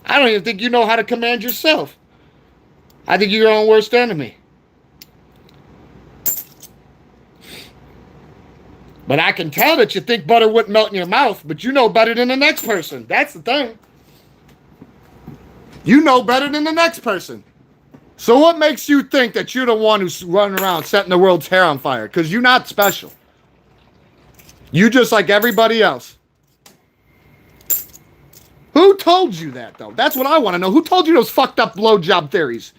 I don't even think you know how to command yourself. I think you're your own worst enemy. But I can tell that you think butter wouldn't melt in your mouth, but you know better than the next person. That's the thing. You know better than the next person. So what makes you think that you're the one who's running around setting the world's hair on fire? Because you're not special. You just like everybody else. Who told you that, though? That's what I want to know. Who told you those fucked up blowjob theories?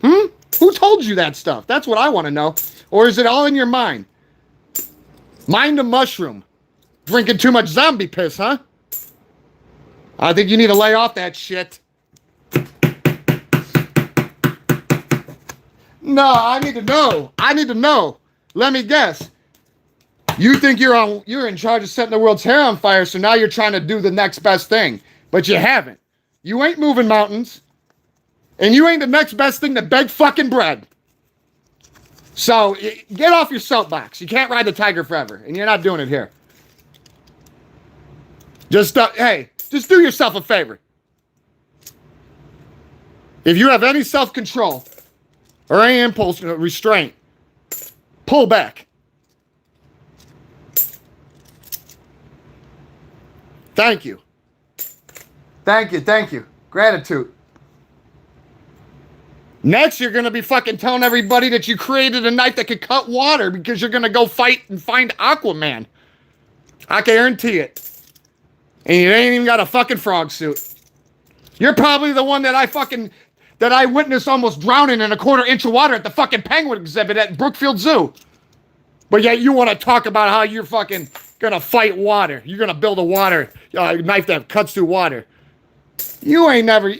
Who told you that stuff? That's what I want to know. Or is it all in your mind? Mind a mushroom. Drinking too much zombie piss, huh? I think you need to lay off that shit. No, I need to know. I need to know. Let me guess. You think you're in charge of setting the world's hair on fire, so now you're trying to do the next best thing. But you haven't. You ain't moving mountains. And you ain't the next best thing to beg fucking bread. So, get off your soapbox. You can't ride the tiger forever. And you're not doing it here. Just do yourself a favor. If you have any self-control or any impulse restraint, pull back. Thank you. Thank you. Gratitude. Next, you're going to be fucking telling everybody that you created a knife that could cut water because you're going to go fight and find Aquaman. I guarantee it. And you ain't even got a fucking frog suit. You're probably the one that I witnessed almost drowning in a 1/4 inch of water at the fucking penguin exhibit at Brookfield Zoo. But yet you want to talk about how you're fucking going to fight water. You're going to build a knife that cuts through water. You ain't never...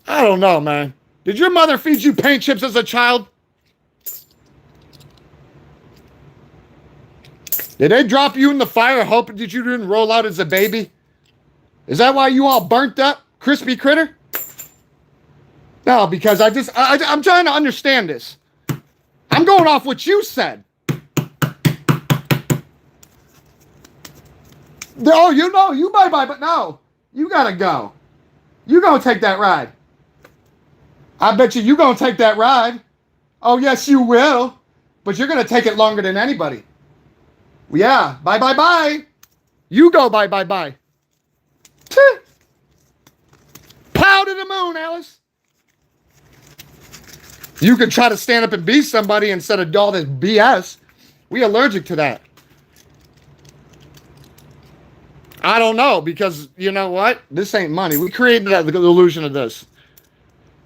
I don't know, man. Did your mother feed you paint chips as a child? Did they drop you in the fire hoping that you didn't roll out as a baby? Is that why you all burnt up, crispy critter? No, because I'm trying to understand this. I'm going off what you said. Oh, you bye-bye, but no. You gotta go. You gonna take that ride. I bet you gonna take that ride. Oh, yes, you will. But you're gonna take it longer than anybody. Yeah, bye. You go bye. Pow to the moon, Alice. You could try to stand up and be somebody instead of all this BS. We allergic to that. I don't know, because you know what? This ain't money. We created the illusion of this.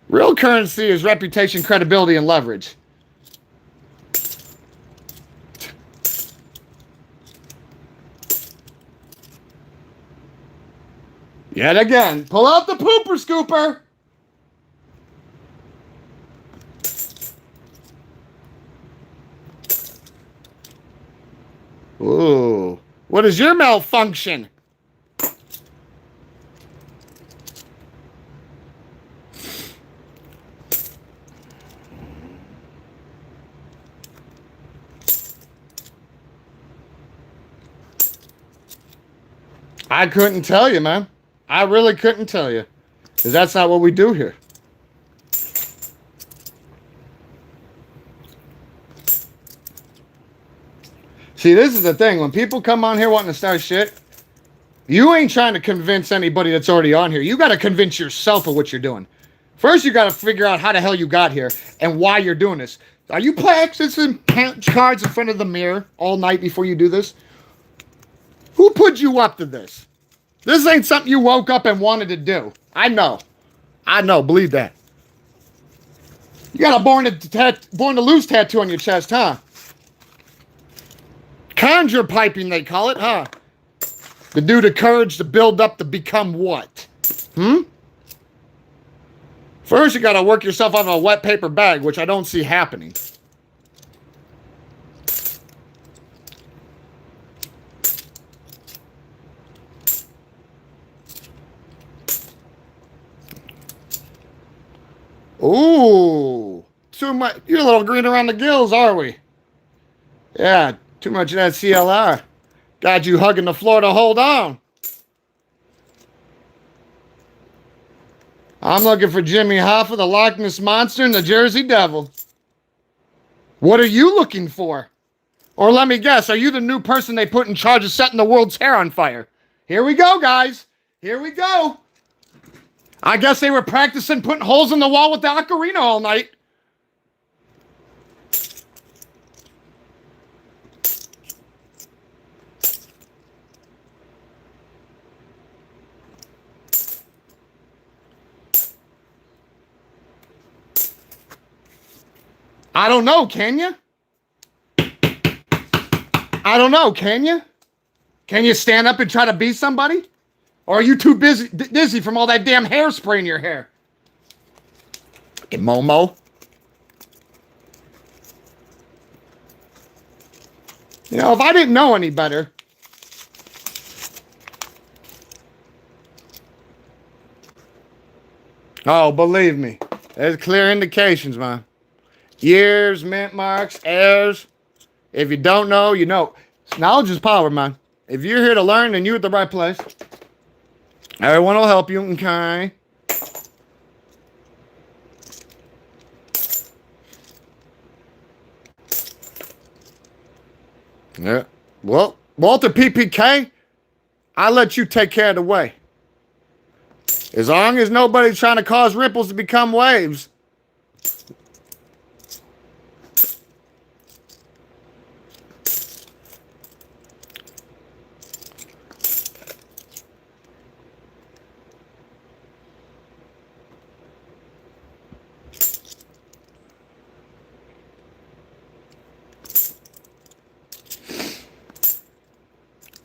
Real currency is reputation, credibility, and leverage. Yet again, pull out the pooper scooper. Ooh. What is your malfunction? I couldn't tell you, man. I really couldn't tell you. Because that's not what we do here. See, this is the thing. When people come on here wanting to start shit, you ain't trying to convince anybody that's already on here. You got to convince yourself of what you're doing. First, you got to figure out how the hell you got here and why you're doing this. Are you practicing cards in front of the mirror all night before you do this? Who put you up to this? This ain't something you woke up and wanted to do. I know, believe that. You got a born to lose tattoo on your chest, huh? Conjure piping, they call it, huh? To do the courage to build up to become what? First, you got to work yourself out of a wet paper bag, which I don't see happening. Ooh, too much. You're a little green around the gills, are we? Yeah, too much of that CLR. Got you hugging the floor to hold on. I'm looking for Jimmy Hoffa, the Loch Ness Monster, and the Jersey Devil. What are you looking for? Or let me guess, are you the new person they put in charge of setting the world's hair on fire? Here we go, guys. Here we go. I guess they were practicing putting holes in the wall with the ocarina all night. I don't know, can you? I don't know, can you? Can you stand up and try to be somebody? Or are you too dizzy from all that damn hairspray in your hair? Fucking Momo. You know, if I didn't know any better. Oh, believe me. There's clear indications, man. Years, mint marks, errors. If you don't know, you know. Knowledge is power, man. If you're here to learn, then you're at the right place. Everyone will help you, okay? Yeah. Well, Walter PPK, I let you take care of the way. As long as nobody's trying to cause ripples to become waves.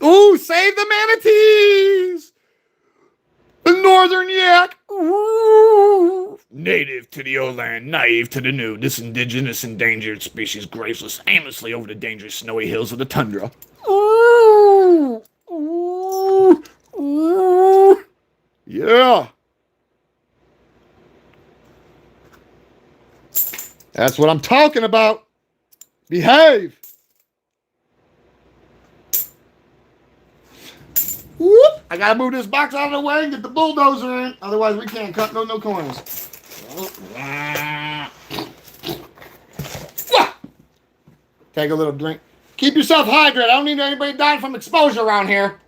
Ooh, save the manatees! The northern yak! Ooh. Native to the old land, naive to the new, this indigenous endangered species graceless aimlessly over the dangerous snowy hills of the tundra. Ooh. Ooh. Ooh. Yeah. That's what I'm talking about. Behave. Whoop. I gotta move this box out of the way and get the bulldozer in. Otherwise, we can't cut no corners. Take a little drink. Keep yourself hydrated. I don't need anybody dying from exposure around here.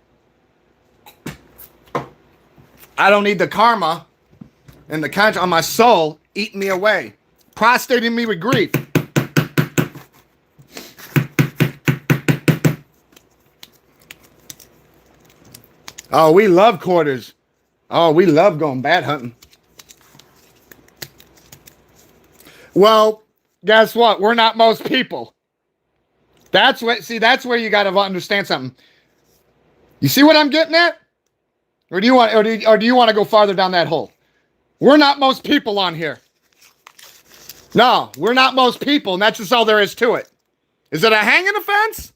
I don't need the karma and the conscience on my soul eating me away, prostrating me with grief. Oh, we love quarters. Oh, we love going bat hunting. Well, guess what? We're not most people. That's what. See, that's where you got to understand something. You see what I'm getting at? Or do you want, or do you want to go farther down that hole? We're not most people on here. No, we're not most people, and that's just all there is to it. Is it a hanging offense?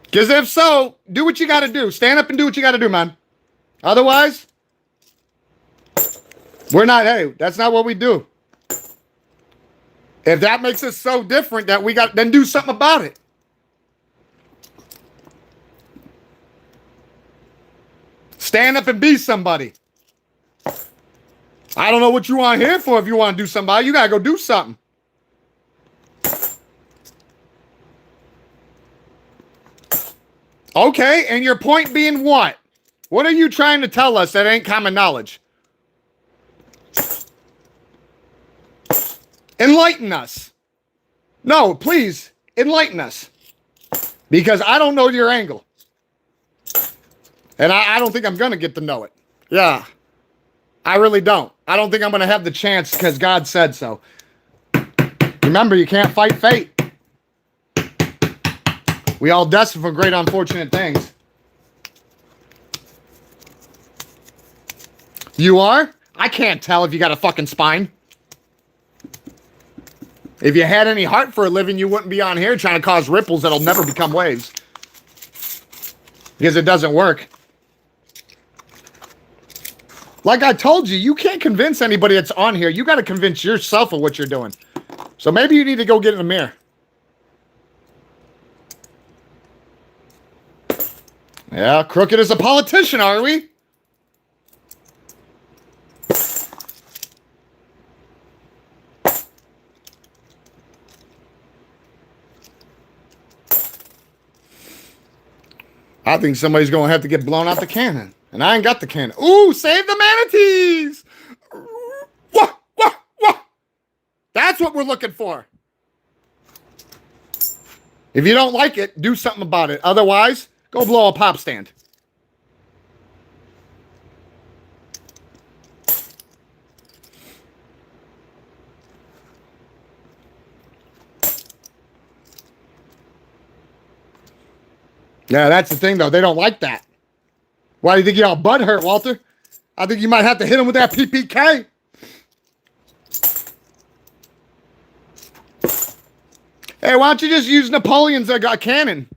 Because if so, do what you got to do. Stand up and do what you got to do, man. Otherwise, we're not, hey, that's not what we do. If that makes us so different that we got, then do something about it. Stand up and be somebody. I don't know what you want here for if you want to do somebody. You got to go do something. Okay, and your point being what? What are you trying to tell us that ain't common knowledge? Enlighten us. No, please, enlighten us. Because I don't know your angle. And I don't think I'm going to get to know it. Yeah, I really don't. I don't think I'm going to have the chance because God said so. Remember, you can't fight fate. We all destined for great unfortunate things. You are? I can't tell if you got a fucking spine. If you had any heart for a living, you wouldn't be on here trying to cause ripples that'll never become waves. Because it doesn't work. Like I told you, you can't convince anybody that's on here. You got to convince yourself of what you're doing. So maybe you need to go get in the mirror. Yeah, crooked as a politician, are we? I think somebody's going to have to get blown out the cannon. And I ain't got the cannon. Ooh, save the manatees! Wah, wah, wah. That's what we're looking for. If you don't like it, do something about it. Otherwise, go blow a pop stand. Yeah, that's the thing, though. They don't like that. Why do you think you're all butthurt, Walter? I think you might have to hit him with that PPK. Hey, why don't you just use Napoleon's cannon?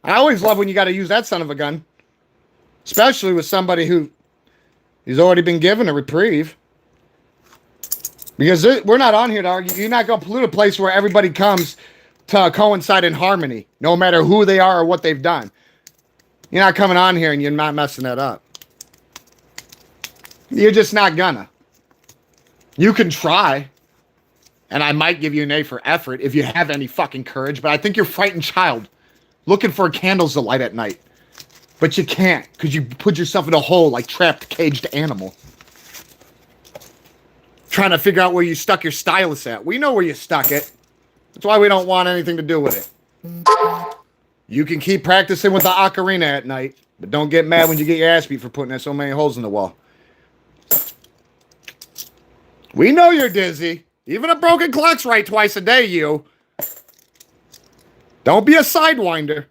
I always love when you got to use that son of a gun. Especially with somebody who has already been given a reprieve. Because we're not on here to argue. You're not going to pollute a place where everybody comes to coincide in harmony, no matter who they are or what they've done. You're not coming on here and you're not messing that up. You're just not gonna. You can try. And I might give you an A for effort if you have any fucking courage, but I think you're a frightened child looking for candles to light at night. But you can't, because you put yourself in a hole like trapped, caged animal. Trying to figure out where you stuck your stylus at. We know where you stuck it. That's why we don't want anything to do with it. You can keep practicing with the ocarina at night, but don't get mad when you get your ass beat for putting so many holes in the wall. We know you're dizzy. Even a broken clock's right twice a day, you. Don't be a sidewinder.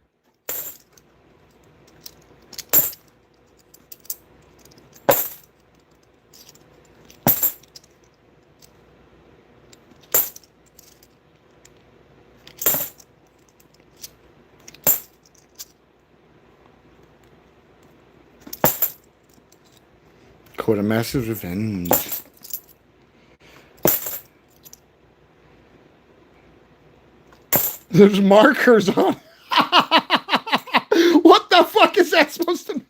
Quartermaster's Revenge. There's markers on. What the fuck is that supposed to be?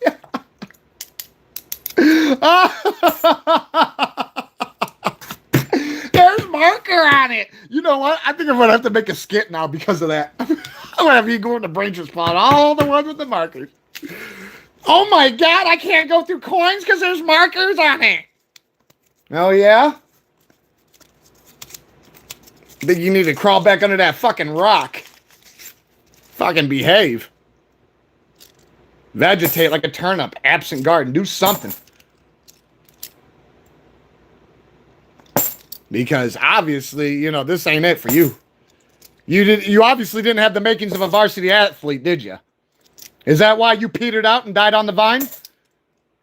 There's marker on it. You know what? I think I'm gonna have to make a skit now because of that. I'm gonna have you go in the Branger spot. All the ones with the markers. Oh my god! I can't go through coins because there's markers on it. Oh yeah. Think you need to crawl back under that fucking rock. Fucking behave. Vegetate like a turnip. Absent garden. Do something. Because obviously, you know, this ain't it for you. You obviously didn't have the makings of a varsity athlete, did you? Is that why you petered out and died on the vine?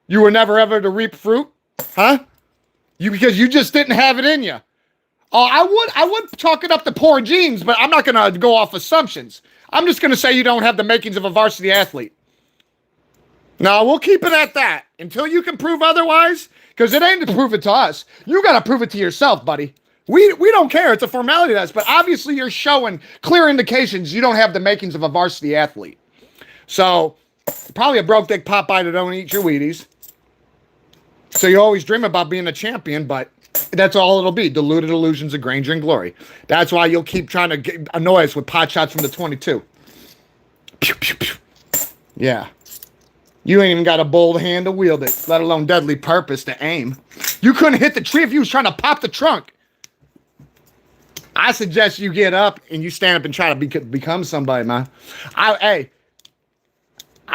You were never ever to reap fruit? Huh? Because you just didn't have it in you. Oh, I would chalk it up to poor genes, but I'm not going to go off assumptions. I'm just going to say you don't have the makings of a varsity athlete. No, we'll keep it at that. Until you can prove otherwise, because it ain't to prove it to us. You got to prove it to yourself, buddy. We don't care. It's a formality to us, but obviously you're showing clear indications you don't have the makings of a varsity athlete. So, probably a broke dick Popeye that don't eat your Wheaties. So you always dream about being a champion, but that's all it'll be. Deluded illusions of grandeur and glory. That's why you'll keep trying to annoy us with pot shots from the 22. Pew, pew, pew. Yeah. You ain't even got a bold hand to wield it, let alone deadly purpose to aim. You couldn't hit the tree if you was trying to pop the trunk. I suggest you get up and you stand up and try to become somebody, man. I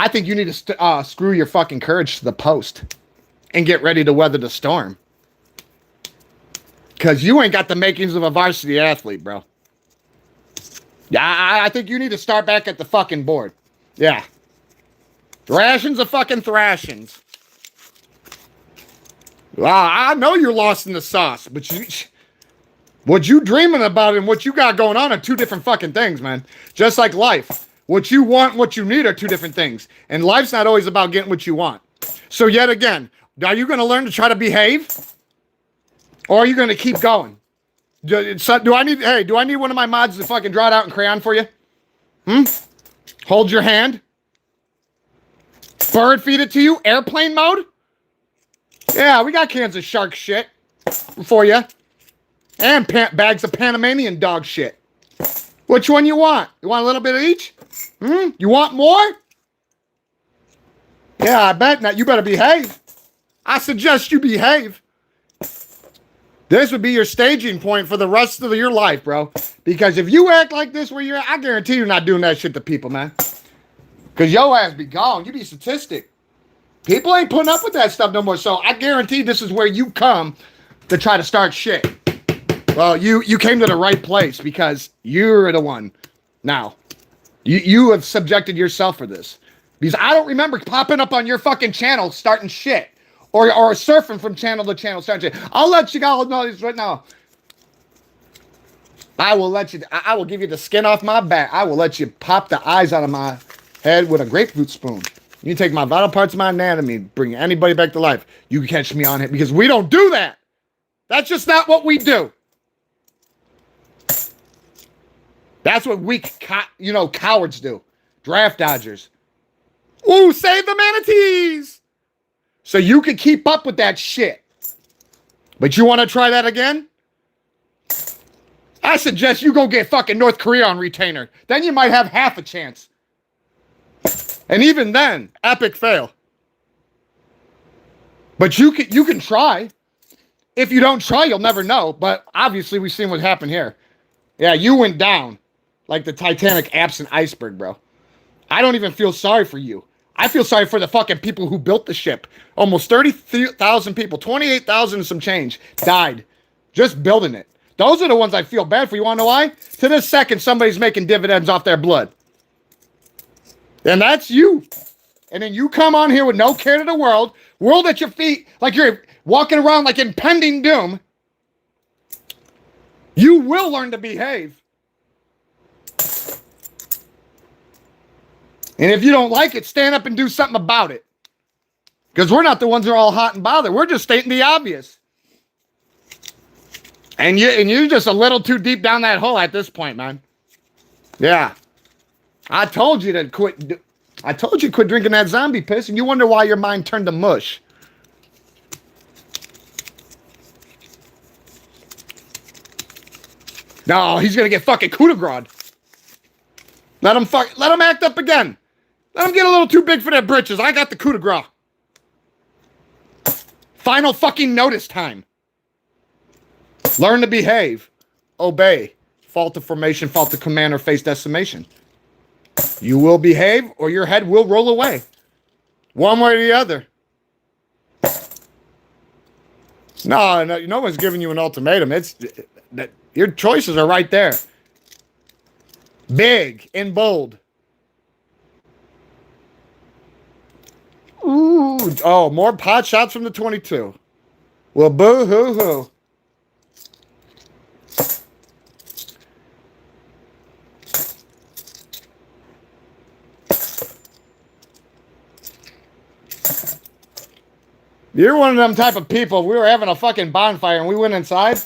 think you need to screw your fucking courage to the post and get ready to weather the storm. Because you ain't got the makings of a varsity athlete, bro. Yeah, I think you need to start back at the fucking board. Yeah. Thrashings of fucking thrashings. Wow, I know you're lost in the sauce, but what you dreaming about and what you got going on are two different fucking things, man. Just like life. What you want and what you need are two different things. And life's not always about getting what you want. So yet again, are you going to learn to try to behave? Or are you going to keep going? Do I need one of my mods to fucking draw it out in crayon for you? Hold your hand. Bird feed it to you? Airplane mode? Yeah, we got cans of shark shit for you. And bags of Panamanian dog shit. Which one you want? You want a little bit of each? You want more? Yeah, I bet not. You better behave. I suggest you behave. This would be your staging point for the rest of your life, bro. Because if you act like this where you're at, I guarantee you're not doing that shit to people, man. Because your ass be gone. You be statistic. People ain't putting up with that stuff no more. So I guarantee this is where you come to try to start shit. Well, you came to the right place because you're the one now. You have subjected yourself for this. Because I don't remember popping up on your fucking channel starting shit. Or surfing from channel to channel starting shit. I'll let you all know this right now. I will give you the skin off my back. I will let you pop the eyes out of my head with a grapefruit spoon. You take my vital parts of my anatomy, bring anybody back to life. You can catch me on it because we don't do that. That's just not what we do. That's what weak, cowards do. Draft dodgers. Ooh, save the manatees. So you can keep up with that shit. But you want to try that again? I suggest you go get fucking North Korea on retainer. Then you might have half a chance. And even then, epic fail. But you can try. If you don't try, you'll never know. But obviously, we've seen what happened here. Yeah, you went down like the Titanic absent iceberg, bro. I don't even feel sorry for you. I feel sorry for the fucking people who built the ship. Almost 30,000 people, 28,000 and some change died just building it. Those are the ones I feel bad for. You want to know why? To this second, somebody's making dividends off their blood. And that's you. And then you come on here with no care to the world at your feet, like you're walking around like impending doom. You will learn to behave. And if you don't like it, stand up and do something about it. Because we're not the ones who are all hot and bothered. We're just stating the obvious. And you're just a little too deep down that hole at this point, man. Yeah. I told you to quit. I told you to quit drinking that zombie piss, and you wonder why your mind turned to mush. No, he's gonna get fucking coup de grace. Let him act up again. Let him get a little too big for their britches. I got the coup de grace. Final fucking notice time. Learn to behave. Obey. Fault of formation, fault of command, or face decimation. You will behave or your head will roll away. One way or the other. No one's giving you an ultimatum. Your choices are right there. Big and bold. Ooh. Oh, more pot shots from the 22. Well, boo-hoo-hoo. You're one of them type of people. If we were having a fucking bonfire and we went inside,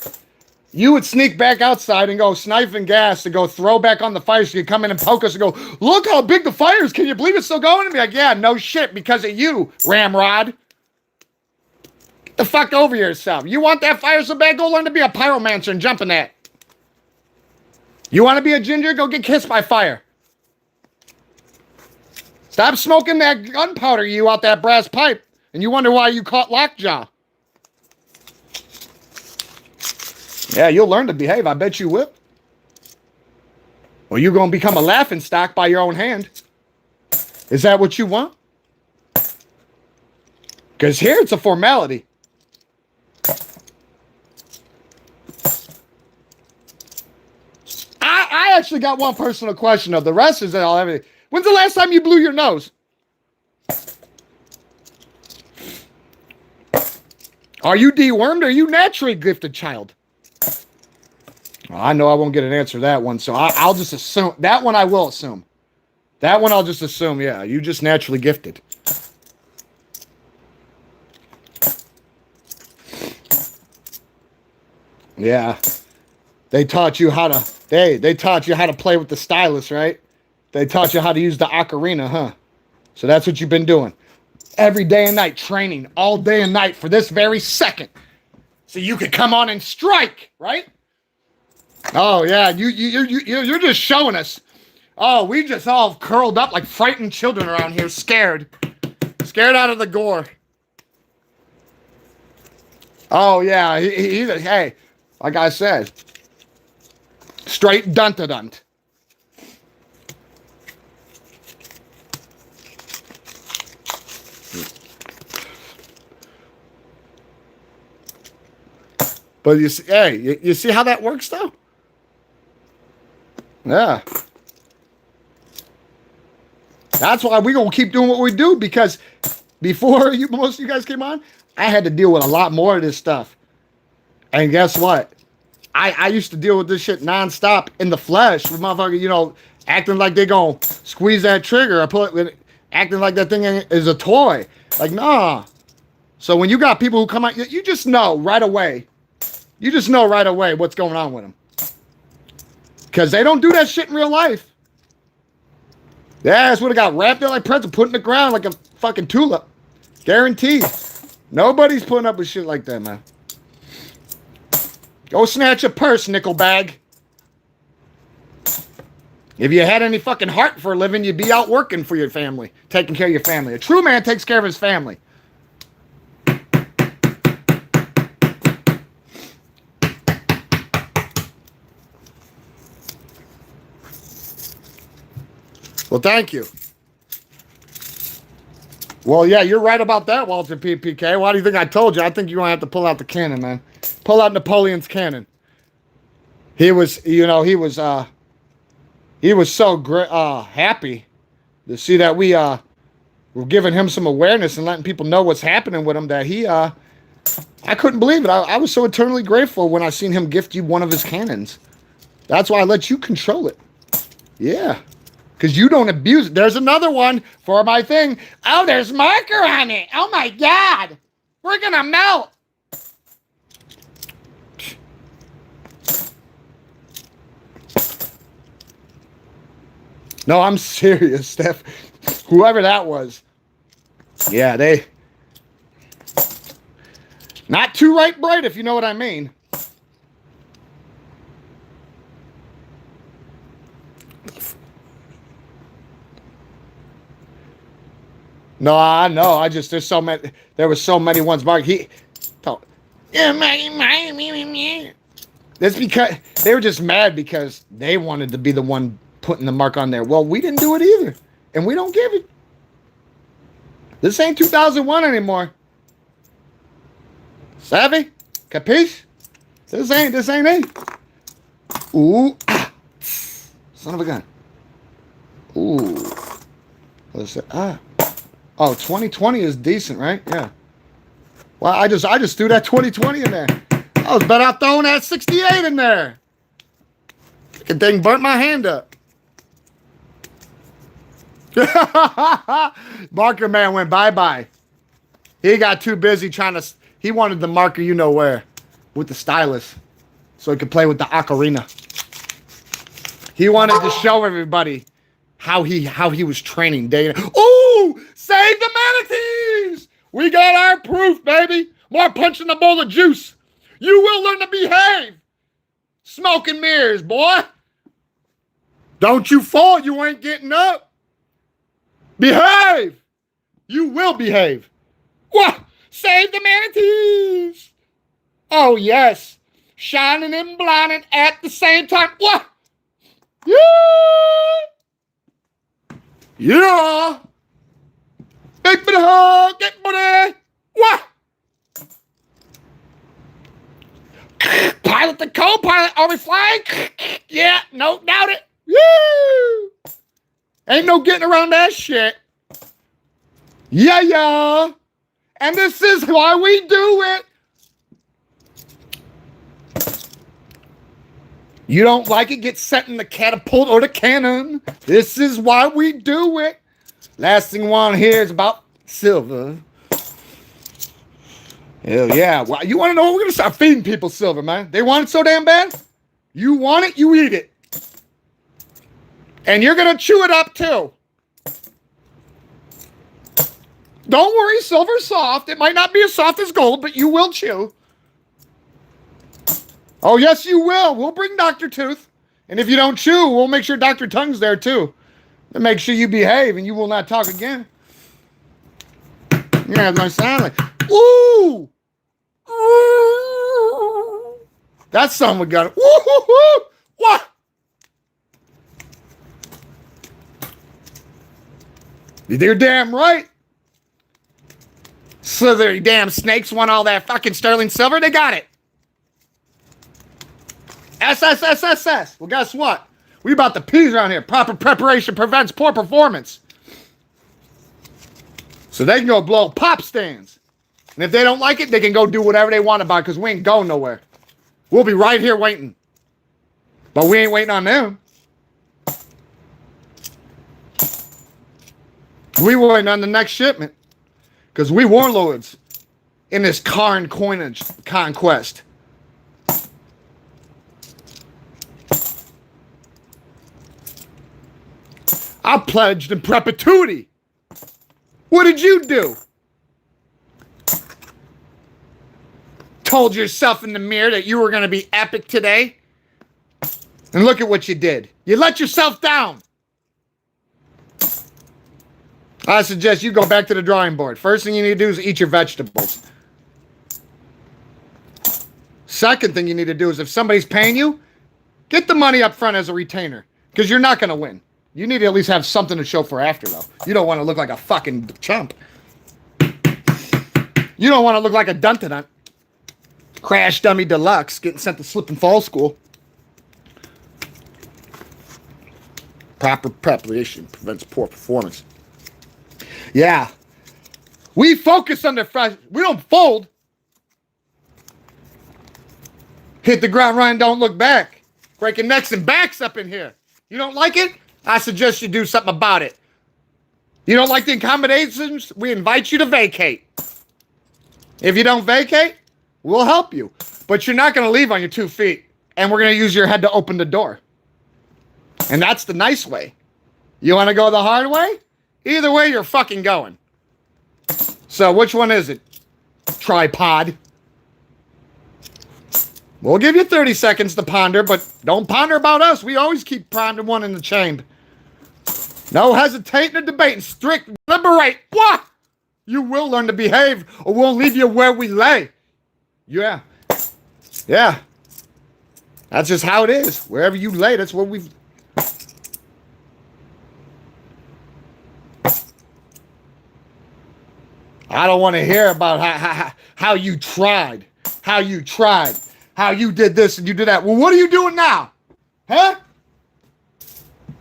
you would sneak back outside and go sniffing gas to go throw back on the fire so you come in and poke us and go, look how big the fire is. Can you believe it's still going? And be like, yeah, no shit, because of you, Ramrod. Get the fuck over yourself. You want that fire so bad? Go learn to be a pyromancer and jump in that. You want to be a ginger? Go get kissed by fire. Stop smoking that gunpowder you out that brass pipe. And you wonder why you caught lockjaw. Yeah, you'll learn to behave. I bet you will. Or you're going to become a laughingstock by your own hand. Is that what you want? Because here it's a formality. I actually got one personal question though. The rest is all everything. When's the last time you blew your nose? Are you dewormed or are you naturally gifted child? Well, I know I won't get an answer to that one, so I'll just assume. That one I will assume. That one I'll just assume, yeah, you just naturally gifted. Yeah. They taught you how to, they taught you how to play with the stylus, right? They taught you how to use the ocarina, huh? So that's what you've been doing. every day and night, training all day and night for this very second. So you could come on and strike, right? Oh yeah, you're just showing us. Oh, we just all curled up like frightened children around here, scared out of the gore. Oh yeah, hey, like I said, straight dunt-a-dunt. But you see, hey, you see how that works though? Yeah. That's why we're going to keep doing what we do, because before most of you guys came on, I had to deal with a lot more of this stuff. And guess what? I used to deal with this shit nonstop in the flesh with motherfuckers, you know, acting like they're going to squeeze that trigger or acting like that thing is a toy. Like, nah. So when you got people who come out, you just know right away. You just know right away what's going on with them. Because they don't do that shit in real life. Yeah, that's what it got wrapped in like pretzel, put in the ground like a fucking tulip. Guaranteed. Nobody's putting up with shit like that, man. Go snatch a purse, nickel bag. If you had any fucking heart for a living, you'd be out working for your family, taking care of your family. A true man takes care of his family. Well, thank you. Well, yeah, you're right about that, Walter PPK. Why do you think I told you? I think you're going to have to pull out the cannon, man. Pull out Napoleon's cannon. He was, you know, he was so happy to see that we were giving him some awareness and letting people know what's happening with him, that he, I couldn't believe it. I was so eternally grateful when I seen him gift you one of his cannons. That's why I let you control it. Yeah. Because you don't abuse it. There's another one for my thing. Oh, there's marker on it. Oh, my God. We're going to melt. No, I'm serious, Steph. Whoever that was. Yeah, they... Not too right bright, if you know what I mean. No, I know. I just there's so many. There was so many ones. Mark, that's because they were just mad because they wanted to be the one putting the mark on there. Well, we didn't do it either, and we don't give it. This ain't 2001 anymore. Savvy? Capiche? This ain't it. Ooh, son of a gun. Ooh, what's that? Oh, 2020 is decent, right? Yeah. Well, I just threw that 2020 in there. I was better off throwing that 68 in there. The thing burnt my hand up. Marker man went bye-bye. He got too busy he wanted the marker you know where with the stylus so he could play with the ocarina. He wanted to show everybody how he was training day and... Ooh! Save the manatees! We got our proof, baby. More punch in the bowl of juice. You will learn to behave. Smoke and mirrors, boy. Don't you fall. You ain't getting up. Behave. You will behave. What? Save the manatees. Oh, yes. Shining and blinding at the same time. What? Yeah. Yeah. Big bit of hug, get money. What? Pilot the co-pilot, are we flying? Yeah, no doubt it. Woo! Ain't no getting around that shit. Yeah. And this is why we do it. You don't like it, get sent in the catapult or the cannon. This is why we do it. Last thing we want to hear is about silver. Hell yeah. Well, you want to know what? We're going to start feeding people silver, man. They want it so damn bad. You want it, you eat it. And you're going to chew it up too. Don't worry, silver's soft. It might not be as soft as gold, but you will chew. Oh, yes, you will. We'll bring Dr. Tooth. And if you don't chew, we'll make sure Dr. Tongue's there, too. And make sure you behave and you will not talk again. Yeah, my sound like, ooh! Ooh! That's something we got. Woo-hoo-hoo! What? You're damn right. Slithery damn snakes want all that fucking sterling silver. They got it. SSSSS. Well, guess what? We about the peas around here. Proper preparation prevents poor performance. So they can go blow pop stands. And if they don't like it, they can go do whatever they want about it because we ain't going nowhere. We'll be right here waiting. But we ain't waiting on them. We waiting on the next shipment. Because we warlords in this Karn coinage conquest. I pledged in perpetuity. What did you do? Told yourself in the mirror that you were going to be epic today? And look at what you did. You let yourself down. I suggest you go back to the drawing board. First thing you need to do is eat your vegetables. Second thing you need to do is if somebody's paying you, get the money up front as a retainer. Because you're not going to win. You need to at least have something to show for after, though. You don't want to look like a fucking chump. You don't want to look like a dun-dun-dun. Crash Dummy Deluxe getting sent to slip and fall school. Proper preparation prevents poor performance. Yeah. We focus under fresh. We don't fold. Hit the ground running, don't look back. Breaking necks and backs up in here. You don't like it? I suggest you do something about it. You don't like the accommodations? We invite you to vacate. If you don't vacate, we'll help you. But you're not going to leave on your 2 feet. And we're going to use your head to open the door. And that's the nice way. You want to go the hard way? Either way, you're fucking going. So which one is it? Tripod. We'll give you 30 seconds to ponder, but don't ponder about us. We always keep pondering one in the chamber. No hesitating or debating. Strict liberate. What? You will learn to behave or we'll leave you where we lay. Yeah. Yeah. That's just how it is. Wherever you lay, that's where we've... I don't want to hear about how you tried. How you tried. How you did this and you did that. Well, what are you doing now? Huh?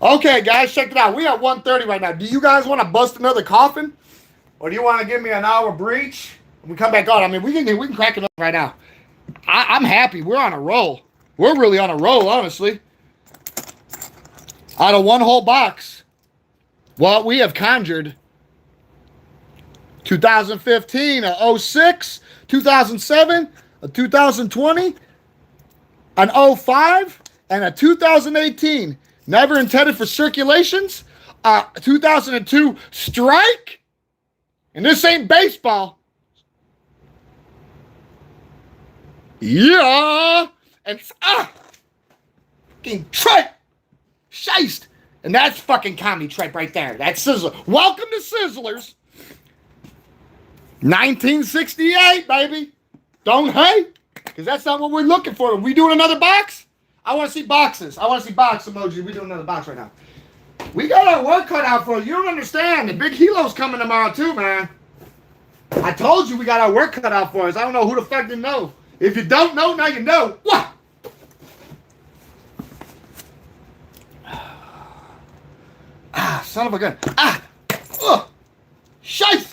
Okay, guys, check it out. We at 1:30 right now. Do you guys want to bust another coffin? Or do you want to give me an hour breach? And we come back on. I mean, we can crack it up right now. I'm happy. We're on a roll. We're really on a roll, honestly. Out of one whole box, what we have conjured 2015, a 06, 2007, a 2020, an 05, and a 2018. Never intended for circulations. 2002 strike. And this ain't baseball. Yeah. And fucking tripe. Shiest. And that's fucking comedy tripe right there. That's Sizzler. Welcome to Sizzlers. 1968, baby. Don't hate. Because that's not what we're looking for. Are we doing another box? I want to see boxes. I want to see box emojis. We're doing another box right now. We got our work cut out for us. You don't understand. The big Hilo's coming tomorrow too, man. I told you we got our work cut out for us. I don't know who the fuck didn't know. If you don't know, now you know. What? Son of a gun. Shite.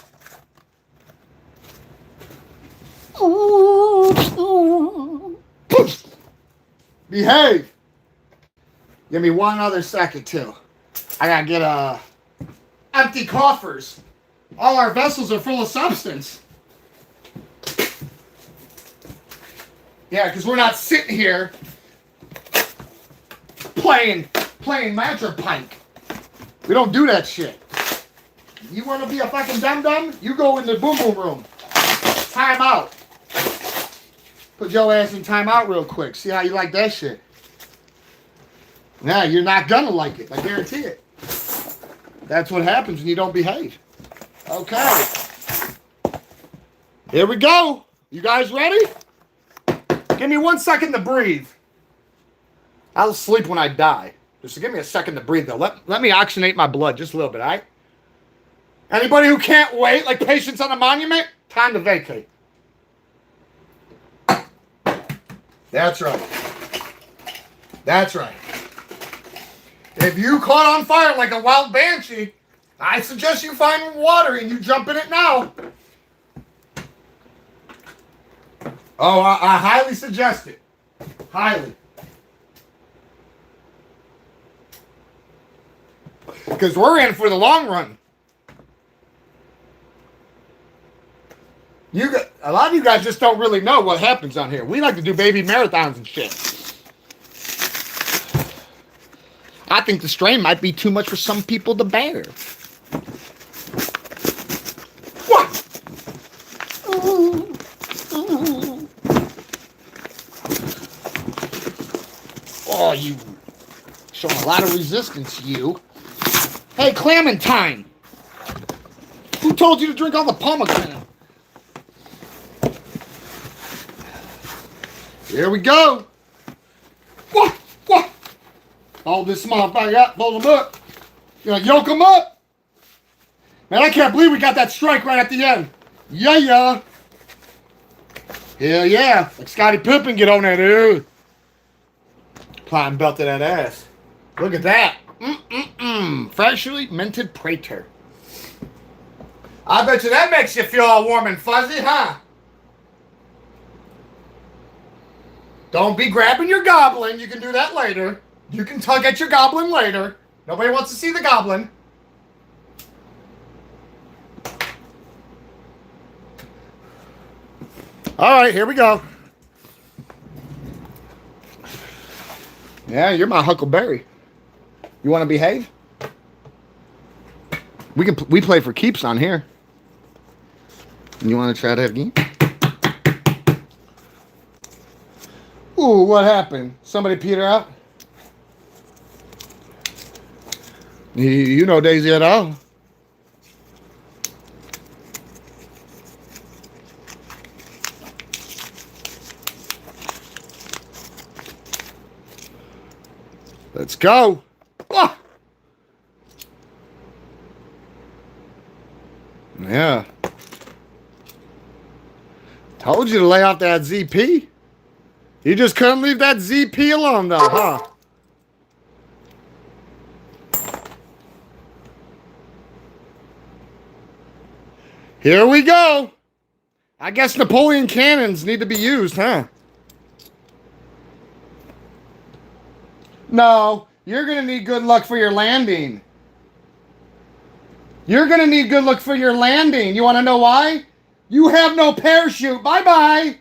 Behave. Give me one other second, too. I gotta get empty coffers. All our vessels are full of substance. Yeah, because we're not sitting here playing Magic Pike. We don't do that shit. You want to be a fucking dum-dum? You go in the boom-boom room. Time out. Put your ass in time out real quick. See how you like that shit. Nah, you're not gonna like it. I guarantee it. That's what happens when you don't behave. Okay. Here we go. You guys ready? Give me 1 second to breathe. I'll sleep when I die. Just give me a second to breathe, though. Let me oxygenate my blood just a little bit, all right? Anybody who can't wait, like Patience on a Monument, time to vacate. That's right. That's right. If you caught on fire like a wild banshee, I suggest you find water and you jump in it now. Oh, I highly suggest it. Highly. Because we're in for the long run. A lot of you guys just don't really know what happens on here. We like to do baby marathons and shit. I think the strain might be too much for some people to bear. What? Oh, you showing a lot of resistance, you. Hey, Clementine. Who told you to drink all the pomegranate? Here we go. What? What? Hold this motherfucker up. Hold him up. You gonna yoke him up? Man, I can't believe we got that strike right at the end. Yeah, yeah. Hell yeah. Like Scottie Pippen get on that, dude. Platinum belt to that ass. Look at that. Freshly minted Prater. I bet you that makes you feel all warm and fuzzy, huh? Don't be grabbing your goblin. You can do that later. You can tug at your goblin later. Nobody wants to see the goblin. All right, here we go. Yeah, you're my Huckleberry. You want to behave? We play for keeps on here. You want to try that again? Ooh, what happened? Somebody peter out? You know Daisy at all. Let's go. Ah! Yeah. Told you to lay off that ZP. You just couldn't leave that ZP alone, though, huh? Here we go. I guess Napoleon cannons need to be used, huh? No, you're going to need good luck for your landing. You're going to need good luck for your landing. You want to know why? You have no parachute. Bye-bye.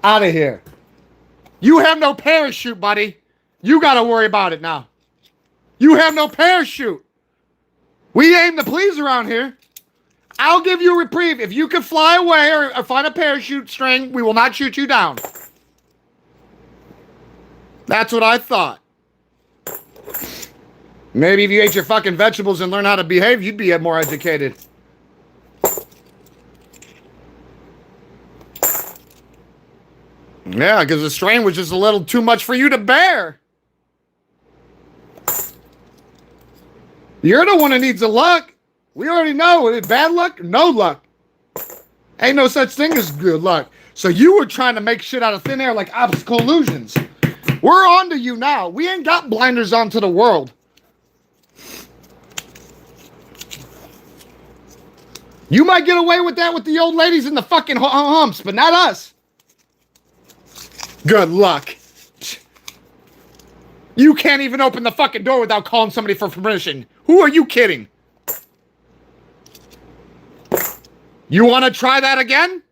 Out of here. You have no parachute, buddy. You got to worry about it now. You have no parachute. We aim to please around here. I'll give you a reprieve. If you can fly away or find a parachute string, we will not shoot you down. That's what I thought. Maybe if you ate your fucking vegetables and learned how to behave, you'd be more educated. Yeah, because the strain was just a little too much for you to bear. You're the one that needs the luck. We already know. Bad luck, no luck. Ain't no such thing as good luck. So you were trying to make shit out of thin air like optical illusions. We're on to you now. We ain't got blinders onto the world. You might get away with that with the old ladies in the fucking humps, but not us. Good luck. You can't even open the fucking door without calling somebody for permission. Who are you kidding? You want to try that again?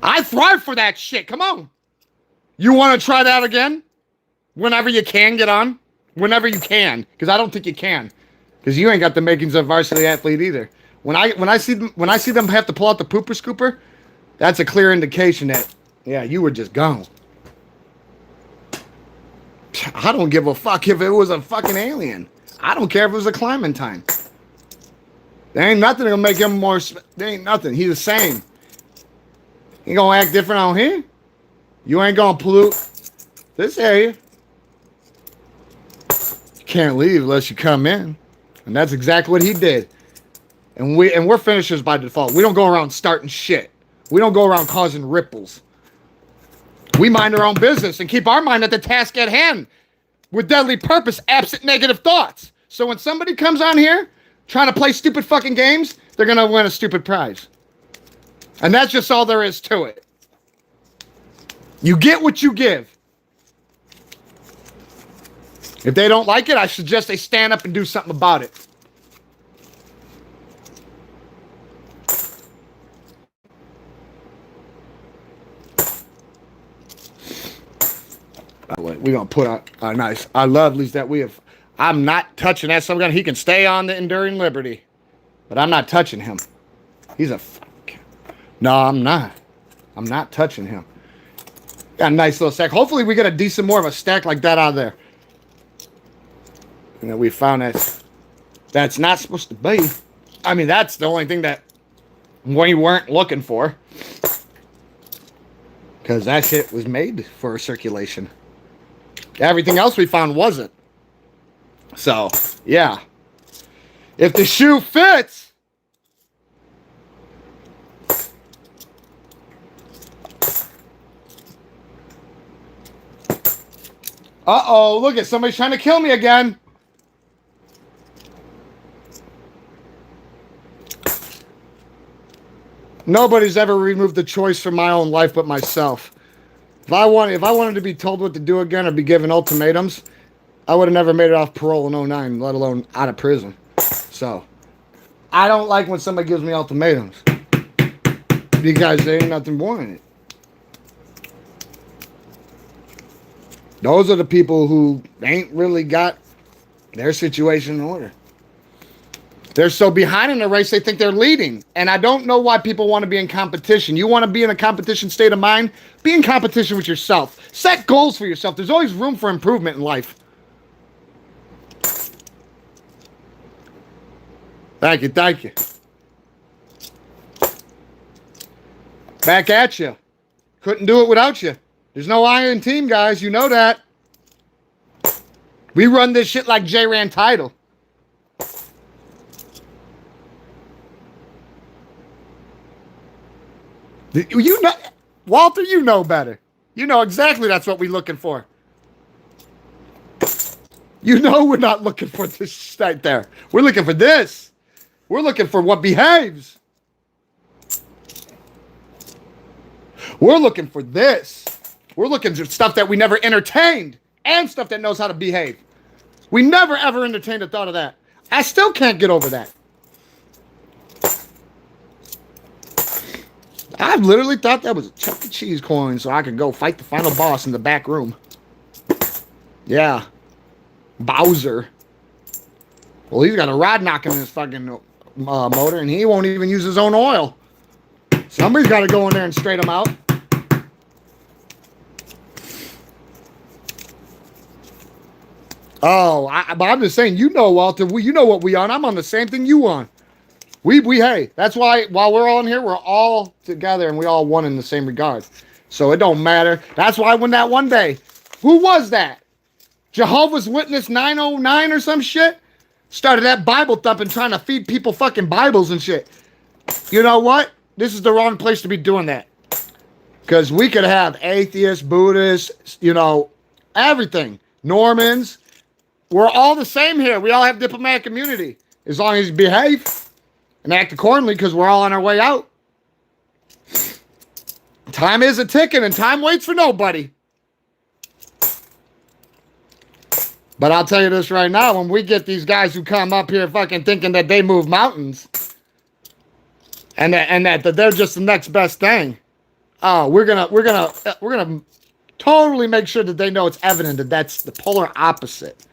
I thrive for that shit. Come on. You want to try that again? Whenever you can get on? Whenever you can. Because I don't think you can. Because you ain't got the makings of a varsity athlete either. When I see them have to pull out the pooper scooper, that's a clear indication that, yeah, you were just gone. I don't give a fuck if it was a fucking alien. I don't care if it was a Clementine. There ain't nothing that'll make him more. There ain't nothing. He's the same. He gonna act different out here. You ain't gonna pollute this area. You can't leave unless you come in, and that's exactly what he did. And we're finishers by default. We don't go around starting shit. We don't go around causing ripples. We mind our own business and keep our mind at the task at hand with deadly purpose, absent negative thoughts. So when somebody comes on here trying to play stupid fucking games, they're going to win a stupid prize. And that's just all there is to it. You get what you give. If they don't like it, I suggest they stand up and do something about it. We're going to put out a nice, I love Least that we have. I'm not touching that some gun. He can stay on the Enduring Liberty, but I'm not touching him. He's a fuck. No, I'm not. I'm not touching him. Got a nice little stack. Hopefully we get a decent more of a stack like that out of there. You know, we found that that's not supposed to be. I mean, that's the only thing that we weren't looking for. Because that shit was made for circulation. Everything else we found wasn't. So, yeah. If the shoe fits. Uh-oh, look at somebody's trying to kill me again. Nobody's ever removed the choice from my own life but myself. If I wanted to be told what to do again or be given ultimatums, I would have never made it off parole in 09, let alone out of prison. So, I don't like when somebody gives me ultimatums. Because there ain't nothing more in it. Those are the people who ain't really got their situation in order. They're so behind in the race, they think they're leading. And I don't know why people want to be in competition. You want to be in a competition state of mind? Be in competition with yourself. Set goals for yourself. There's always room for improvement in life. Thank you, thank you. Back at you. Couldn't do it without you. There's no iron team, guys. You know that. We run this shit like J-Ran title. You know, Walter, you know better. You know exactly that's what we're looking for. You know we're not looking for this right there. We're looking for this. We're looking for what behaves. We're looking for this. We're looking for stuff that we never entertained and stuff that knows how to behave. We never ever entertained the thought of that. I still can't get over that. I've literally thought that was a Chuck E. Cheese coin so I could go fight the final boss in the back room. Yeah. Bowser. Well, he's got a rod knocking in his fucking motor, and he won't even use his own oil. Somebody's got to go in there and straight him out. Oh, but I'm just saying, you know, Walter, you know what we on. I'm on the same thing you on. Hey, that's why while we're all in here, we're all together and we all one in the same regard. So it don't matter. That's why when that one day, who was that? Jehovah's Witness 909 or some shit? Started that Bible thumping trying to feed people fucking Bibles and shit. You know what? This is the wrong place to be doing that. Because we could have atheists, Buddhists, you know, everything. Normans. We're all the same here. We all have diplomatic immunity. As long as you behave and act accordingly, because we're all on our way out. Time is a ticking and time waits for nobody. But I'll tell you this right now, when we get these guys who come up here fucking thinking that they move mountains and that they're just the next best thing. Oh, we're gonna totally make sure that they know it's evident that that's the polar opposite.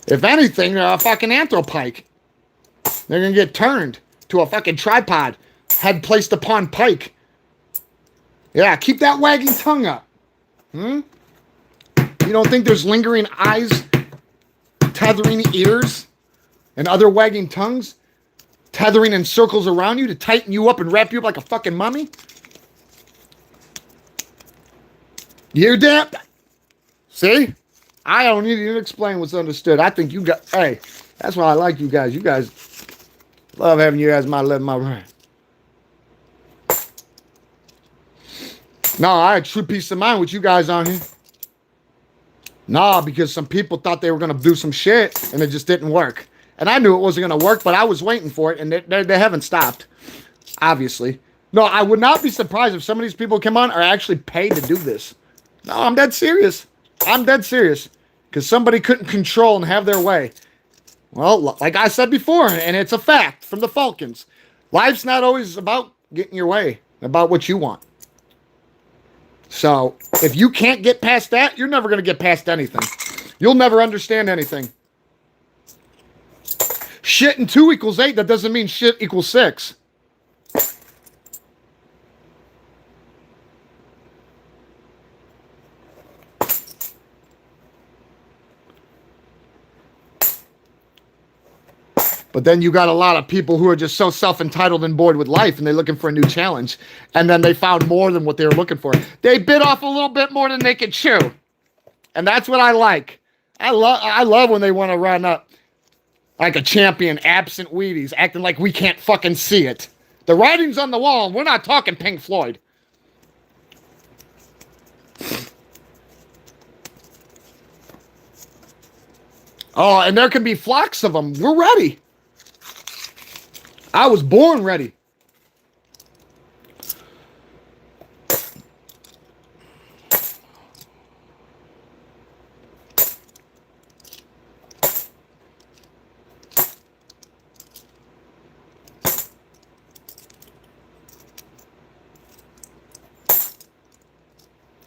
If anything, they're a fucking anthropike. They're going to get turned to a fucking tripod, head placed upon pike. Yeah, keep that wagging tongue up. You don't think there's lingering eyes, tethering ears, and other wagging tongues tethering in circles around you to tighten you up and wrap you up like a fucking mummy? You hear that? See? I don't need you to explain what's understood. I think you got, hey, that's why I like you guys. You guys love having you as my left, my right. No, I had true peace of mind with you guys on here. Nah, because some people thought they were going to do some shit and it just didn't work. And I knew it wasn't going to work, but I was waiting for it and they haven't stopped, obviously. No, I would not be surprised if some of these people come on are actually paid to do this. No, I'm dead serious. I'm dead serious. Because somebody couldn't control and have their way. Well, like I said before, and it's a fact from the Falcons, life's not always about getting your way, about what you want. So, if you can't get past that, you're never going to get past anything. You'll never understand anything. Shit and 2 equals 8, that doesn't mean shit equals 6. But then you got a lot of people who are just so self-entitled and bored with life and they're looking for a new challenge. And then they found more than what they were looking for. They bit off a little bit more than they could chew. And that's what I like. I love when they want to run up like a champion, absent Wheaties, acting like we can't fucking see it. The writing's on the wall. We're not talking Pink Floyd. Oh, and there can be flocks of them. We're ready. I was born ready.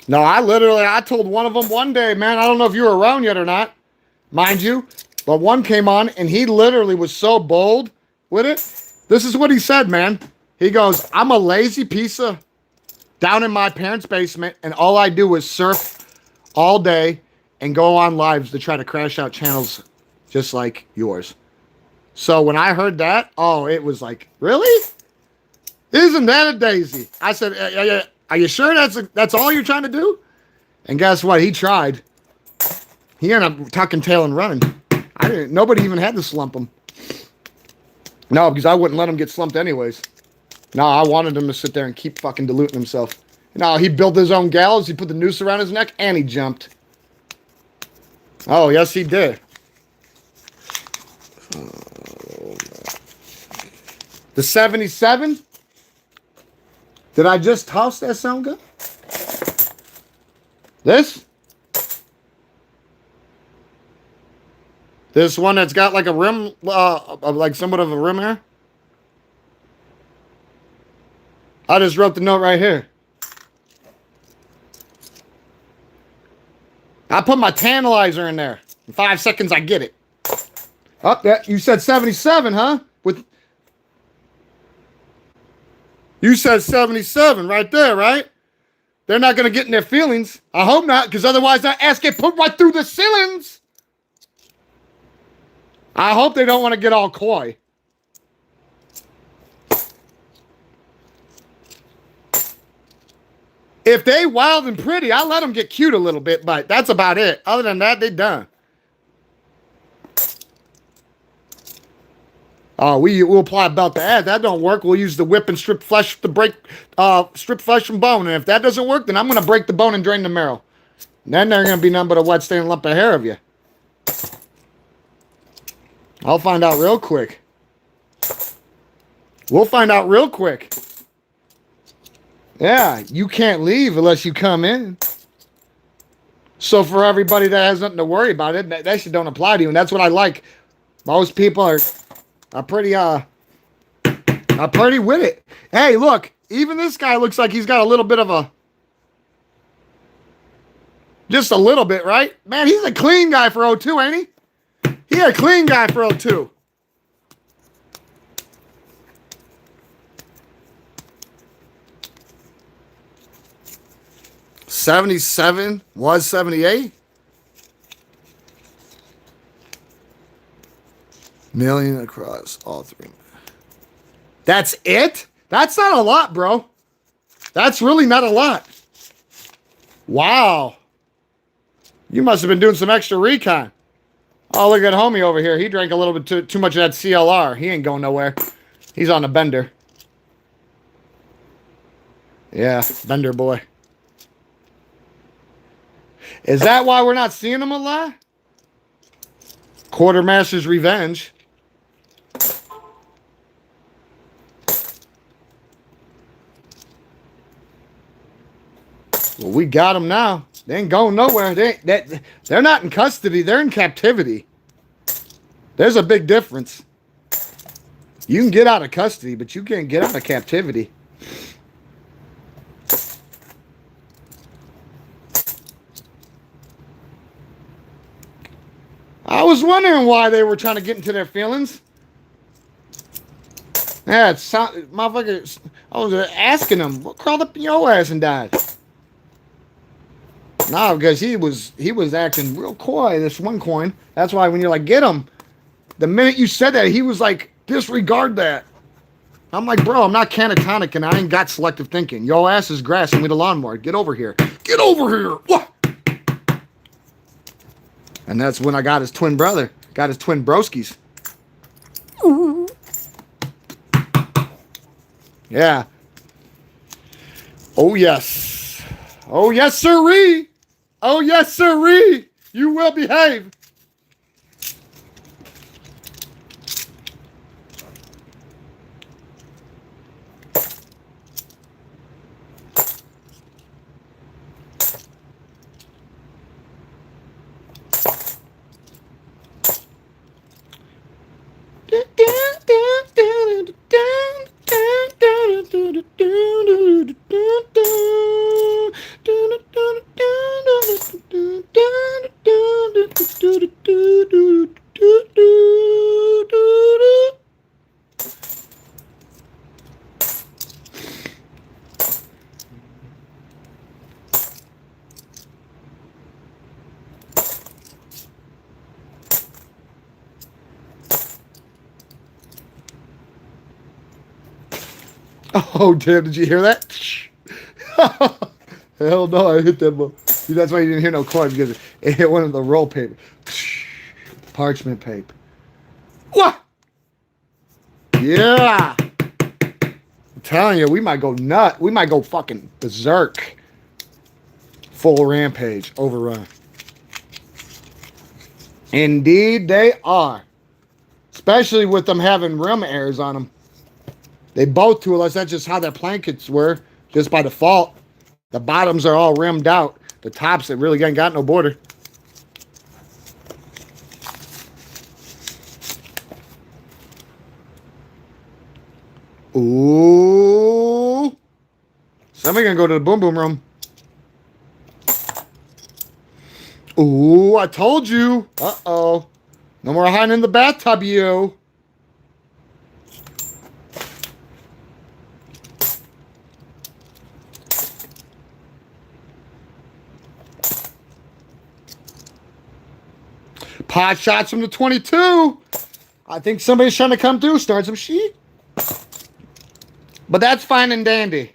No, I told one of them one day, man, I don't know if you were around yet or not, mind you, but one came on and he literally was so bold with it. This is what he said, man. He goes, I'm a lazy piece of down in my parents' basement, and all I do is surf all day and go on lives to try to crash out channels just like yours. So when I heard that, oh, it was like, really? Isn't that a daisy? I said, are you sure that's all you're trying to do? And guess what? He tried. He ended up tucking tail and running. Nobody even had to slump him. No, because I wouldn't let him get slumped anyways. No, I wanted him to sit there and keep fucking diluting himself. No, he built his own gallows. He put the noose around his neck, and he jumped. Oh, yes, he did. The 77? Did I just toss that sound good? This? This one that's got like a rim, like somewhat of a rim here? I just wrote the note right here. I put my tantalizer in there. In 5 seconds, I get it. Oh, yeah, you said 77, huh? You said 77 right there, right? They're not going to get in their feelings. I hope not, because otherwise that ass get put right through the ceilings. I hope they don't want to get all coy. If they wild and pretty, I let them get cute a little bit, but that's about it. Other than that, they done. Oh, we'll apply a belt to add. That don't work. We'll use the whip and strip flesh to break, strip flesh from bone. And if that doesn't work, then I'm going to break the bone and drain the marrow. And then they're going to be nothing but a wet stained lump of hair of you. I'll find out real quick. We'll find out real quick. Yeah, you can't leave unless you come in. So for everybody that has nothing to worry about it, that shit don't apply to you. And that's what I like. Most people are pretty with it. Hey, look, even this guy looks like he's got a little bit of a, just a little bit, right? Man, he's a clean guy for 02, ain't he? He a clean guy for 02. $77 was $78 million across all three. That's it? That's not a lot, bro. That's really not a lot. Wow. You must have been doing some extra recon. Oh, look at homie over here. He drank a little bit too much of that CLR. He ain't going nowhere. He's on a bender. Yeah, bender boy. Is that why we're not seeing him a lot? Quartermaster's Revenge. Well, we got them now. They ain't going nowhere. They're not in custody. They're in captivity. There's a big difference. You can get out of custody, but you can't get out of captivity. I was wondering why they were trying to get into their feelings. Yeah, motherfucker. I was asking them, what crawled up in your ass and died? Nah, because he was acting real coy, this one coin. That's why when you're like, get him, the minute you said that, he was like, disregard that. I'm like, bro, I'm not catatonic and I ain't got selective thinking. Your ass is grassing with a lawnmower. Get over here. Get over here. What? And that's when I got his twin brother. Got his twin broskies. Yeah. Oh, yes. Oh, yes, sirree. Oh, yes, sirree. You will behave. Oh, damn, did you hear that? Hell no, I hit that one. See, that's why you didn't hear no chord, because it hit one of the roll paper. Parchment paper. What? Yeah. I'm telling you, we might go nut. We might go fucking berserk. Full rampage. Overrun. Indeed, they are. Especially with them having rim airs on them. They both tool us. That's just how their blankets were, just by default. The bottoms are all rimmed out. The tops, it really ain't got no border. Ooh. Somebody gonna go to the boom boom room. Ooh, I told you. Uh-oh. No more hiding in the bathtub, you. Pot shots from the 22. I think somebody's trying to come through, start some shit. But that's fine and dandy.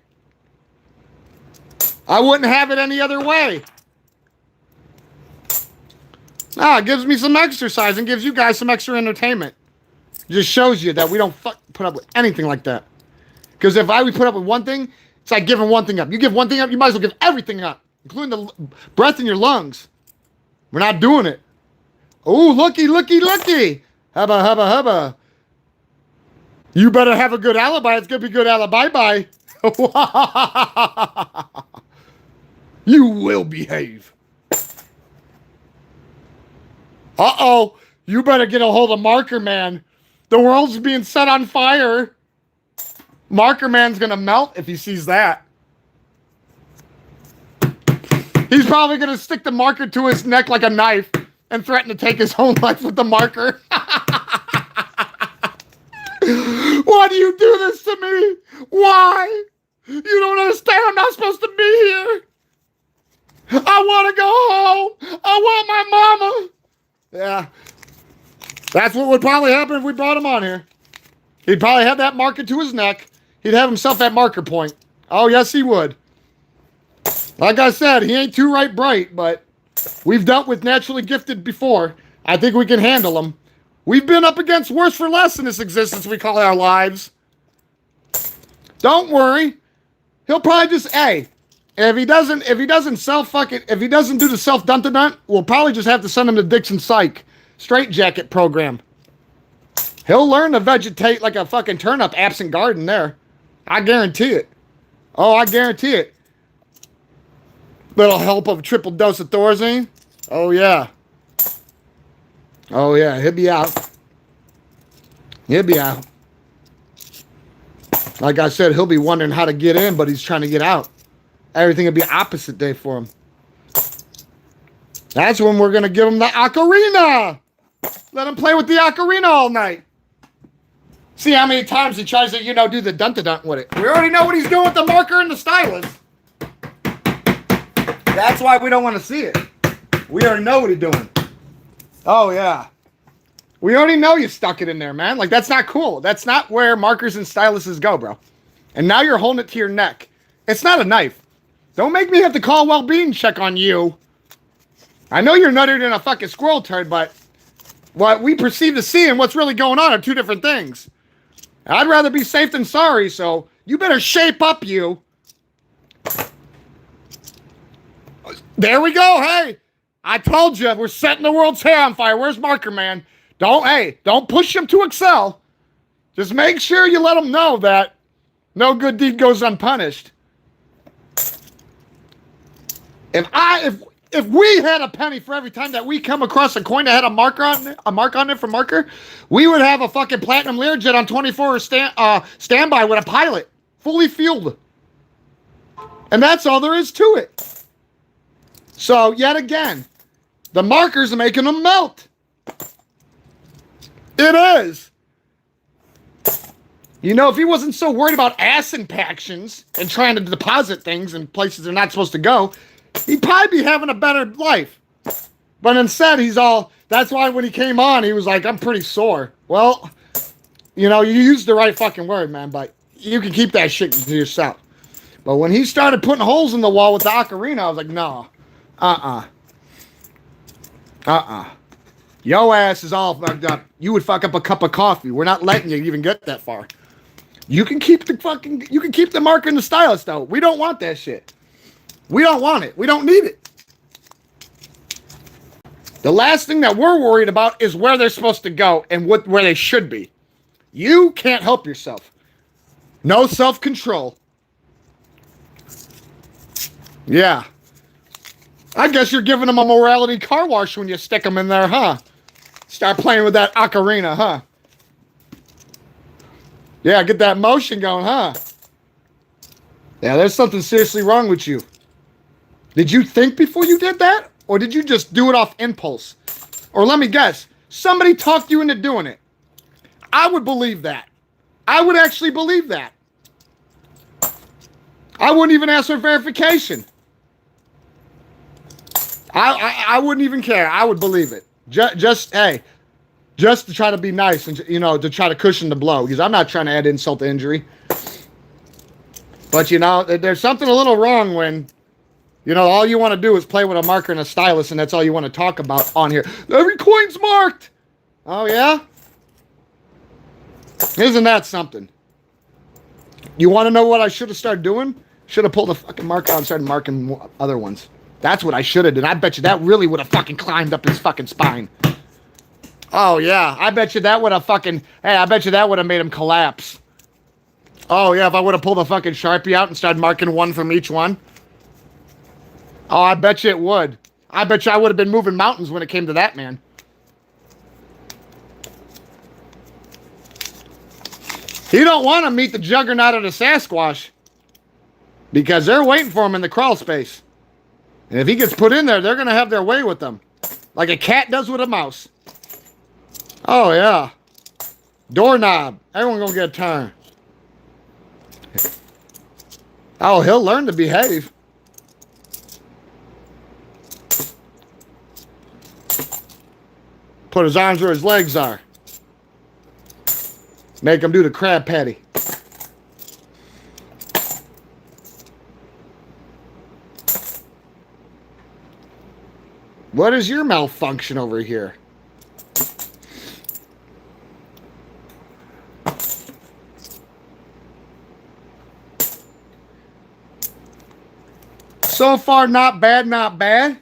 I wouldn't have it any other way. No, it gives me some exercise and gives you guys some extra entertainment. It just shows you that we don't put up with anything like that. Because if we put up with one thing, it's like giving one thing up. You give one thing up, you might as well give everything up, including the breath in your lungs. We're not doing it. Oh, looky, looky, looky. Hubba, hubba, hubba. You better have a good alibi. It's going to be good alibi. Bye. You will behave. Uh-oh. You better get a hold of Marker Man. The world's being set on fire. Marker Man's going to melt if he sees that. He's probably going to stick the marker to his neck like a knife. and threatened to take his own life with the marker. Why do you do this to me? Why? You don't understand. I'm not supposed to be here. I want to go home. I want my mama. Yeah. That's what would probably happen if we brought him on here. He'd probably have that marker to his neck. He'd have himself at marker point. Oh, yes, he would. Like I said, he ain't too bright, but we've dealt with naturally gifted before. I think we can handle him. We've been up against worse for less in this existence we call our lives. Don't worry. He'll probably just, if he doesn't do the self-dun-to-dun, we'll probably just have to send him to Dixon Psych straitjacket program. He'll learn to vegetate like a fucking turnip absent garden there. I guarantee it. Oh, I guarantee it. Little help of a triple dose of Thorazine. Oh, yeah. Oh, yeah. He'll be out. He'll be out. Like I said, he'll be wondering how to get in, but he's trying to get out. Everything will be opposite day for him. That's when we're going to give him the ocarina. Let him play with the ocarina all night. See how many times he tries to, do the dun-to-dun with it. We already know what he's doing with the marker and the stylus. That's why we don't want to see it. We already know what he's doing. Oh, yeah. We already know you stuck it in there, man. Like, that's not cool. That's not where markers and styluses go, bro. And now you're holding it to your neck. It's not a knife. Don't make me have to call a well-being check on you. I know you're nuttier than a fucking squirrel turd, but what we perceive to see and what's really going on are two different things. I'd rather be safe than sorry, so you better shape up, you. There we go. Hey, I told you we're setting the world's hair on fire. Where's Marker Man? Don't push him to excel. Just make sure you let him know that no good deed goes unpunished. If we had a penny for every time that we come across a coin that had a mark on it for marker, we would have a fucking Platinum Learjet on 24 standby with a pilot, fully fueled. And that's all there is to it. So, yet again, the markers are making them melt. It is. If he wasn't so worried about ass impactions and trying to deposit things in places they're not supposed to go, he'd probably be having a better life. But instead, that's why when he came on, he was like, I'm pretty sore. Well, you used the right fucking word, man, but you can keep that shit to yourself. But when he started putting holes in the wall with the ocarina, I was like, no. Yo ass is all fucked up. You would fuck up a cup of coffee. We're not letting you even get that far. You can keep the marker and the stylus, though. We don't want that shit. We don't want it. We don't need it. The last thing that we're worried about is where they're supposed to go and where they should be. You can't help yourself. No self-control. Yeah. I guess you're giving them a morality car wash when you stick them in there, huh? Start playing with that ocarina, huh? Yeah, get that motion going, huh? Yeah, there's something seriously wrong with you. Did you think before you did that? Or did you just do it off impulse? Or let me guess, somebody talked you into doing it. I would believe that. I would actually believe that. I wouldn't even ask for verification. I wouldn't even care. I would believe it. Just to try to be nice and, to try to cushion the blow. Because I'm not trying to add insult to injury. But, there's something a little wrong when, all you want to do is play with a marker and a stylus, and that's all you want to talk about on here. Every coin's marked! Oh, yeah? Isn't that something? You want to know what I should have started doing? Should have pulled a fucking marker out and started marking other ones. That's what I should have done. I bet you that really would have fucking climbed up his fucking spine. Oh, yeah. I bet you that would have made him collapse. Oh, yeah, if I would have pulled a fucking Sharpie out and started marking one from each one. Oh, I bet you it would. I bet you I would have been moving mountains when it came to that, man. He don't want to meet the juggernaut of the Sasquatch. Because they're waiting for him in the crawl space. And if he gets put in there, they're going to have their way with them. Like a cat does with a mouse. Oh, yeah. Doorknob. Everyone gonna get a turn. Oh, he'll learn to behave. Put his arms where his legs are. Make him do the crab patty. What is your malfunction over here? So far, not bad, not bad.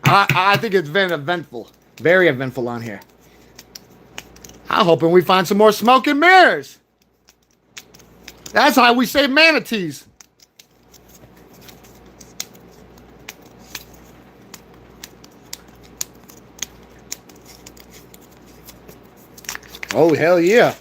I think it's been eventful. Very eventful on here. I'm hoping we find some more smoke and mirrors. That's how we say manatees. Oh, hell yeah.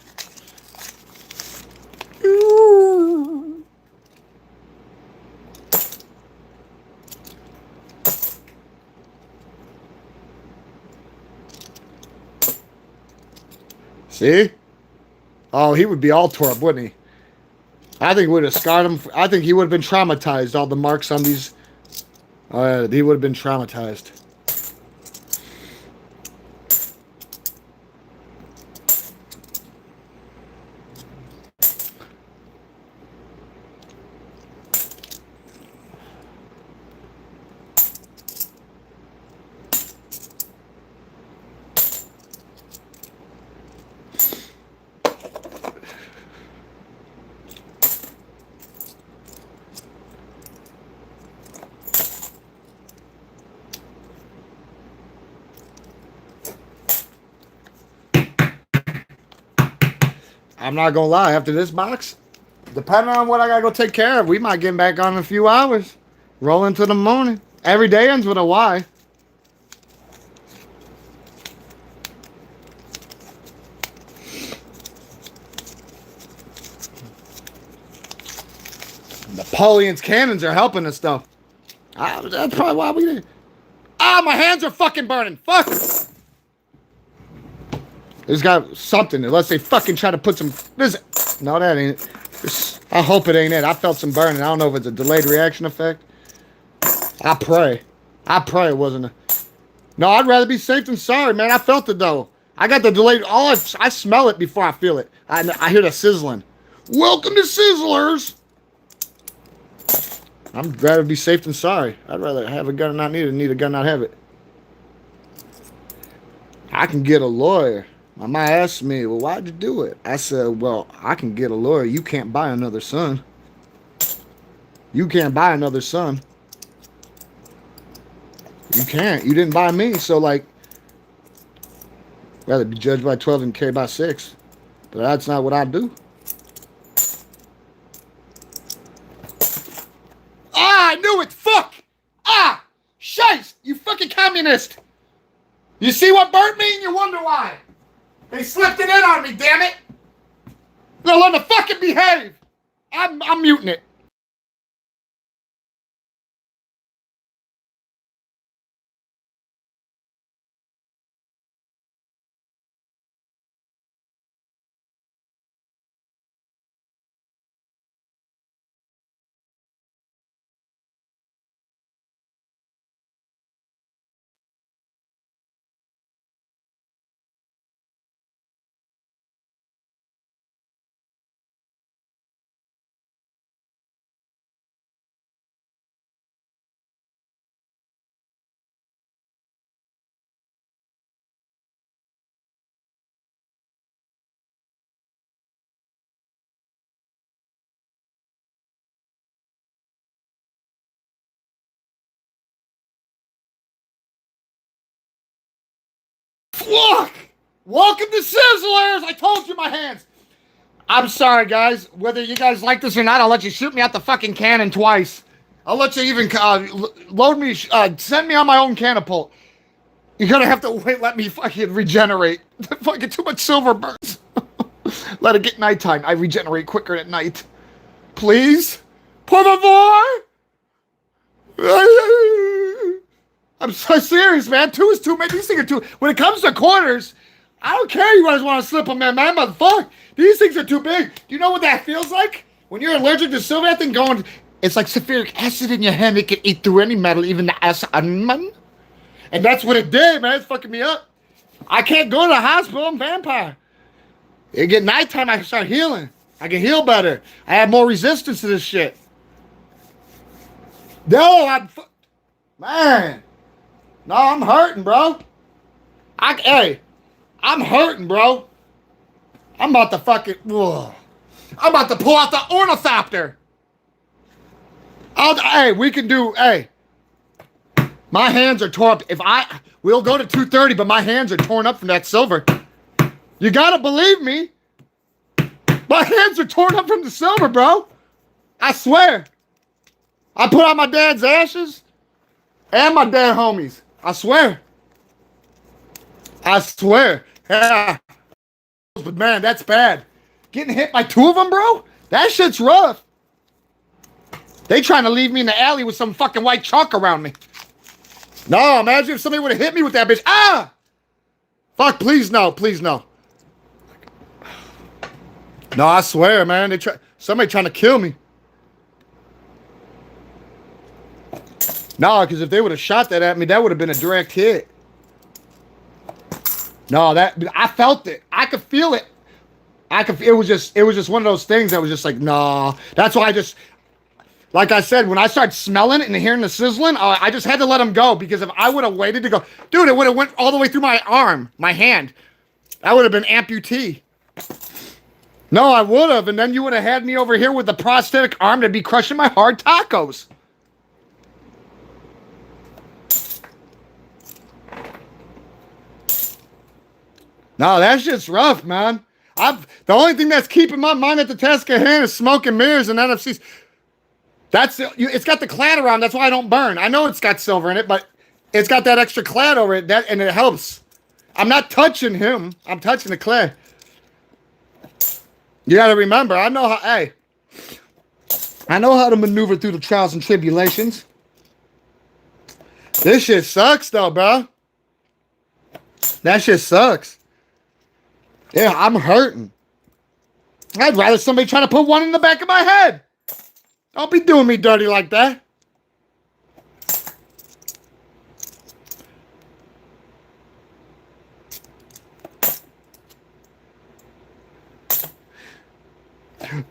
See? Oh, he would be all tore up, wouldn't he? I think it would have scarred him. I think he would have been traumatized. All the marks on these. He would have been traumatized. I'm not gonna lie, after this box, depending on what I gotta go take care of, we might get back on in a few hours. Roll into the morning. Every day ends with a Y. Napoleon's cannons are helping us though. That's probably why we did. Ah, my hands are fucking burning. Fuck. There's got something, unless they fucking try to put some... No, that ain't it. I hope it ain't it. I felt some burning. I don't know if it's a delayed reaction effect. I pray. I pray it wasn't a... No, I'd rather be safe than sorry, man. I felt it, though. I got the delayed... I smell it before I feel it. I hear the sizzling. Welcome to Sizzlers! I'd rather be safe than sorry. I'd rather have a gun and not need it than need a gun and not have it. I can get a lawyer. My mom asked me, well, why'd you do it? I said, well, I can get a lawyer. You can't buy another son. You can't buy another son. You can't. You didn't buy me. So, like, rather be judged by 12 and carried by 6. But that's not what I do. Ah, I knew it. Fuck. Ah, shice. You fucking communist. You see what burnt me and you wonder why. They slipped it in on me, damn it! Now learn to fucking behave! I'm muting it. Fuck! Welcome to Sizzlers! I told you my hands! I'm sorry, guys. Whether you guys like this or not, I'll let you shoot me out the fucking cannon twice. I'll let you even load me, send me on my own catapult. You're gonna have to wait, let me fucking regenerate. Fucking too much silver burns. Let it get nighttime. I regenerate quicker at night. Please? Por favor? I'm so serious, man. 2 is too many. These things are too. When it comes to corners, I don't care. You guys want to slip them, man. Motherfucker. These things are too big. Do you know what that feels like? When you're allergic to silver, that thing going. It's like sulfuric acid in your hand. It can eat through any metal, even the acid. And that's what it did, man. It's fucking me up. I can't go to the hospital. I'm a vampire. It get nighttime, I can start healing. I can heal better. I have more resistance to this shit. No, man. No, I'm hurting, bro. Hey, I'm hurting, bro. I'm about to fucking. Ugh. I'm about to pull out the ornithopter. Hey, we can do. Hey, my hands are torn up. We'll go to 2:30, but my hands are torn up from that silver. You gotta believe me. My hands are torn up from the silver, bro. I swear. I put out my dad's ashes and my dead homies. I swear. I swear. Yeah. But man, that's bad. Getting hit by 2 of them, bro? That shit's rough. They trying to leave me in the alley with some fucking white chalk around me. No, imagine if somebody would have hit me with that bitch. Ah! Fuck, please no, please no. No, I swear, man. Somebody trying to kill me. No, because if they would have shot that at me, that would have been a direct hit. No, I felt it. I could feel it. It was just one of those things that was just like, nah. That's why like I said, when I started smelling it and hearing the sizzling, I just had to let him go, because if I would have waited to go, dude, it would have went all the way through my arm, my hand. That would have been amputee. No, I would have, and then you would have had me over here with the prosthetic arm to be crushing my hard tacos. No, that shit's rough, man. The only thing that's keeping my mind at the task at hand is smoke and mirrors and NFCs. It's got the clad around. That's why I don't burn. I know it's got silver in it, but it's got that extra clad over it, and it helps. I'm not touching him. I'm touching the clad. You got to remember, I know how to maneuver through the trials and tribulations. This shit sucks, though, bro. That shit sucks. Yeah, I'm hurting. I'd rather somebody try to put one in the back of my head. Don't be doing me dirty like that.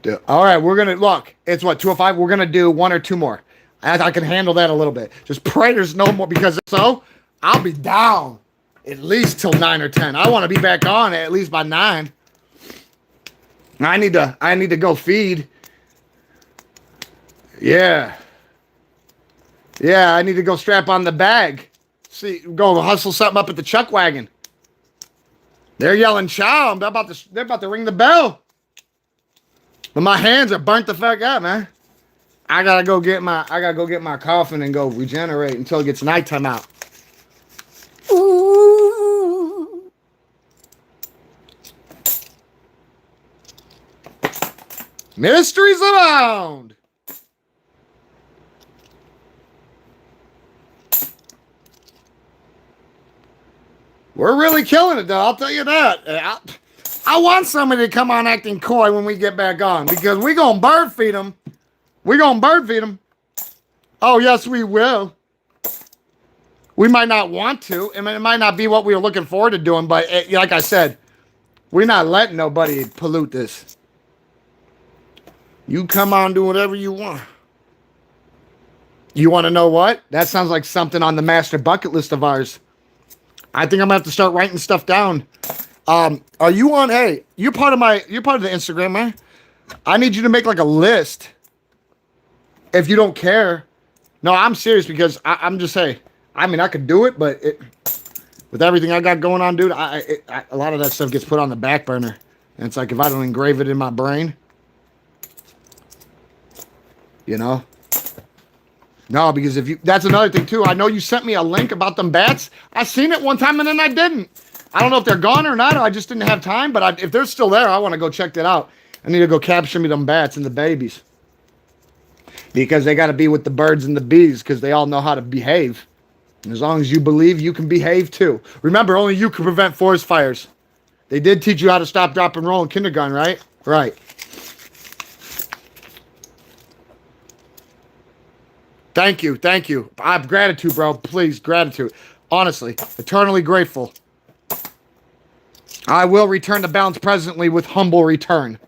Dude, all right, we're gonna look. It's what, 2:05. We're gonna do 1 or 2 more. I can handle that a little bit. Just pray there's no more, because if so, I'll be down at least till 9 or 10. I want to be back on at least by 9. I need to go feed. Yeah. Yeah, I need to go strap on the bag. See, go hustle something up at the chuck wagon. They're yelling chow. They're about to ring the bell. But my hands are burnt the fuck out, man. I gotta go get my coffin and go regenerate until it gets nighttime out. Ooh. Mysteries abound. We're really killing it, though. I'll tell you that. I want somebody to come on acting coy when we get back on, because we're going to bird feed them. We're going to bird feed them. Oh, yes, we will. We might not want to. It might not be what we were looking forward to doing, but like I said, we're not letting nobody pollute this. You come on, do whatever you want. You want to know what? That sounds like something on the master bucket list of ours. I think I'm gonna have to start writing stuff down. Are you on? Hey, you're part of the Instagram, man. I need you to make like a list. If you don't care, no, I'm serious, because I'm just saying. I mean, I could do it, but with everything I got going on, dude, a lot of that stuff gets put on the back burner, and it's like if I don't engrave it in my brain, you know. No, because that's another thing too. I know you sent me a link about them bats. I seen it one time and then I didn't. I don't know if they're gone or not. Or I just didn't have time. But if they're still there, I want to go check that out. I need to go capture me them bats and the babies, because they got to be with the birds and the bees, because they all know how to behave. And as long as you believe, you can behave too. Remember, only you can prevent forest fires. They did teach you how to stop, drop, and roll in kindergarten, right? Right. Thank you. Thank you. I have gratitude, bro. Please, gratitude. Honestly, eternally grateful. I will return to balance presently with humble return.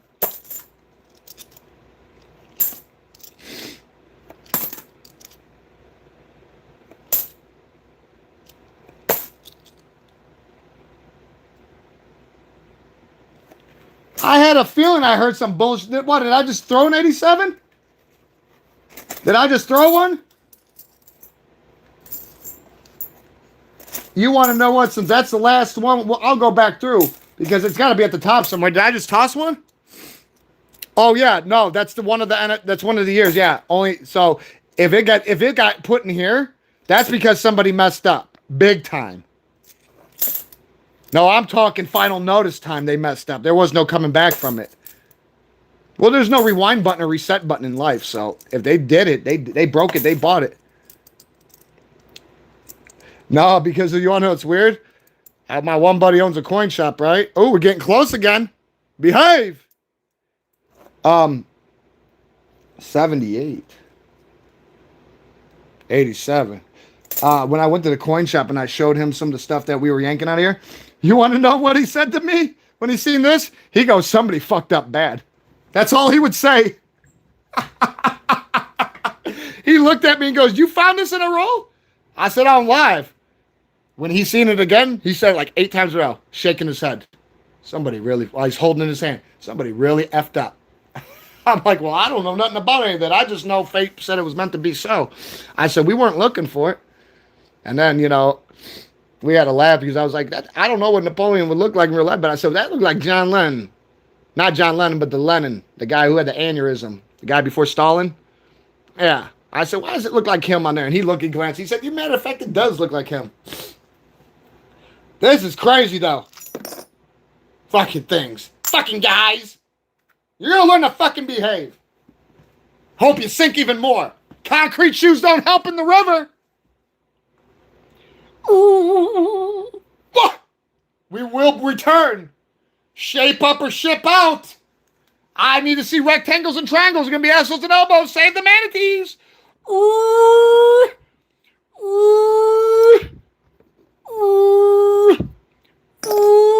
I had a feeling I heard some bullshit. What, did I just throw an 87? Did I just throw one? You want to know what? Since that's the last one, well, I'll go back through because it's got to be at the top somewhere. Did I just toss one? Oh yeah, no, that's one of the years. Yeah, only so if it got put in here, that's because somebody messed up big time. No, I'm talking final notice time. They messed up. There was no coming back from it. Well, there's no rewind button or reset button in life. So if they did it, they broke it. They bought it. No, because you want to know what's weird? My one buddy owns a coin shop, right? Oh, we're getting close again. Behave. 78. 87. When I went to the coin shop and I showed him some of the stuff that we were yanking out of here, you want to know what he said to me when he seen this? He goes, somebody fucked up bad. That's all he would say. He looked at me and goes, you found this in a roll? I said, on live. When he seen it again, he said it like 8 times in a row, shaking his head. Somebody really, while he's holding in his hand, somebody really effed up. I'm like, well, I don't know nothing about any of that. I just know fate said it was meant to be so. I said, we weren't looking for it. And then, you know, we had a laugh because I was like, I don't know what Napoleon would look like in real life, but I said, that looked like John Lennon. Not John Lennon, but the Lenin, the guy who had the aneurysm, the guy before Stalin. Yeah. I said, why does it look like him on there? And he looked and glanced. He said, as a matter of fact, it does look like him. This is crazy, though. Fucking things. Fucking guys. You're going to learn to fucking behave. Hope you sink even more. Concrete shoes don't help in the river. Ooh. We will return. Shape up or ship out. I need to see rectangles and triangles. It's going to be assholes and elbows. Save the manatees. Ooh. Ooh. Ooh. Ooh.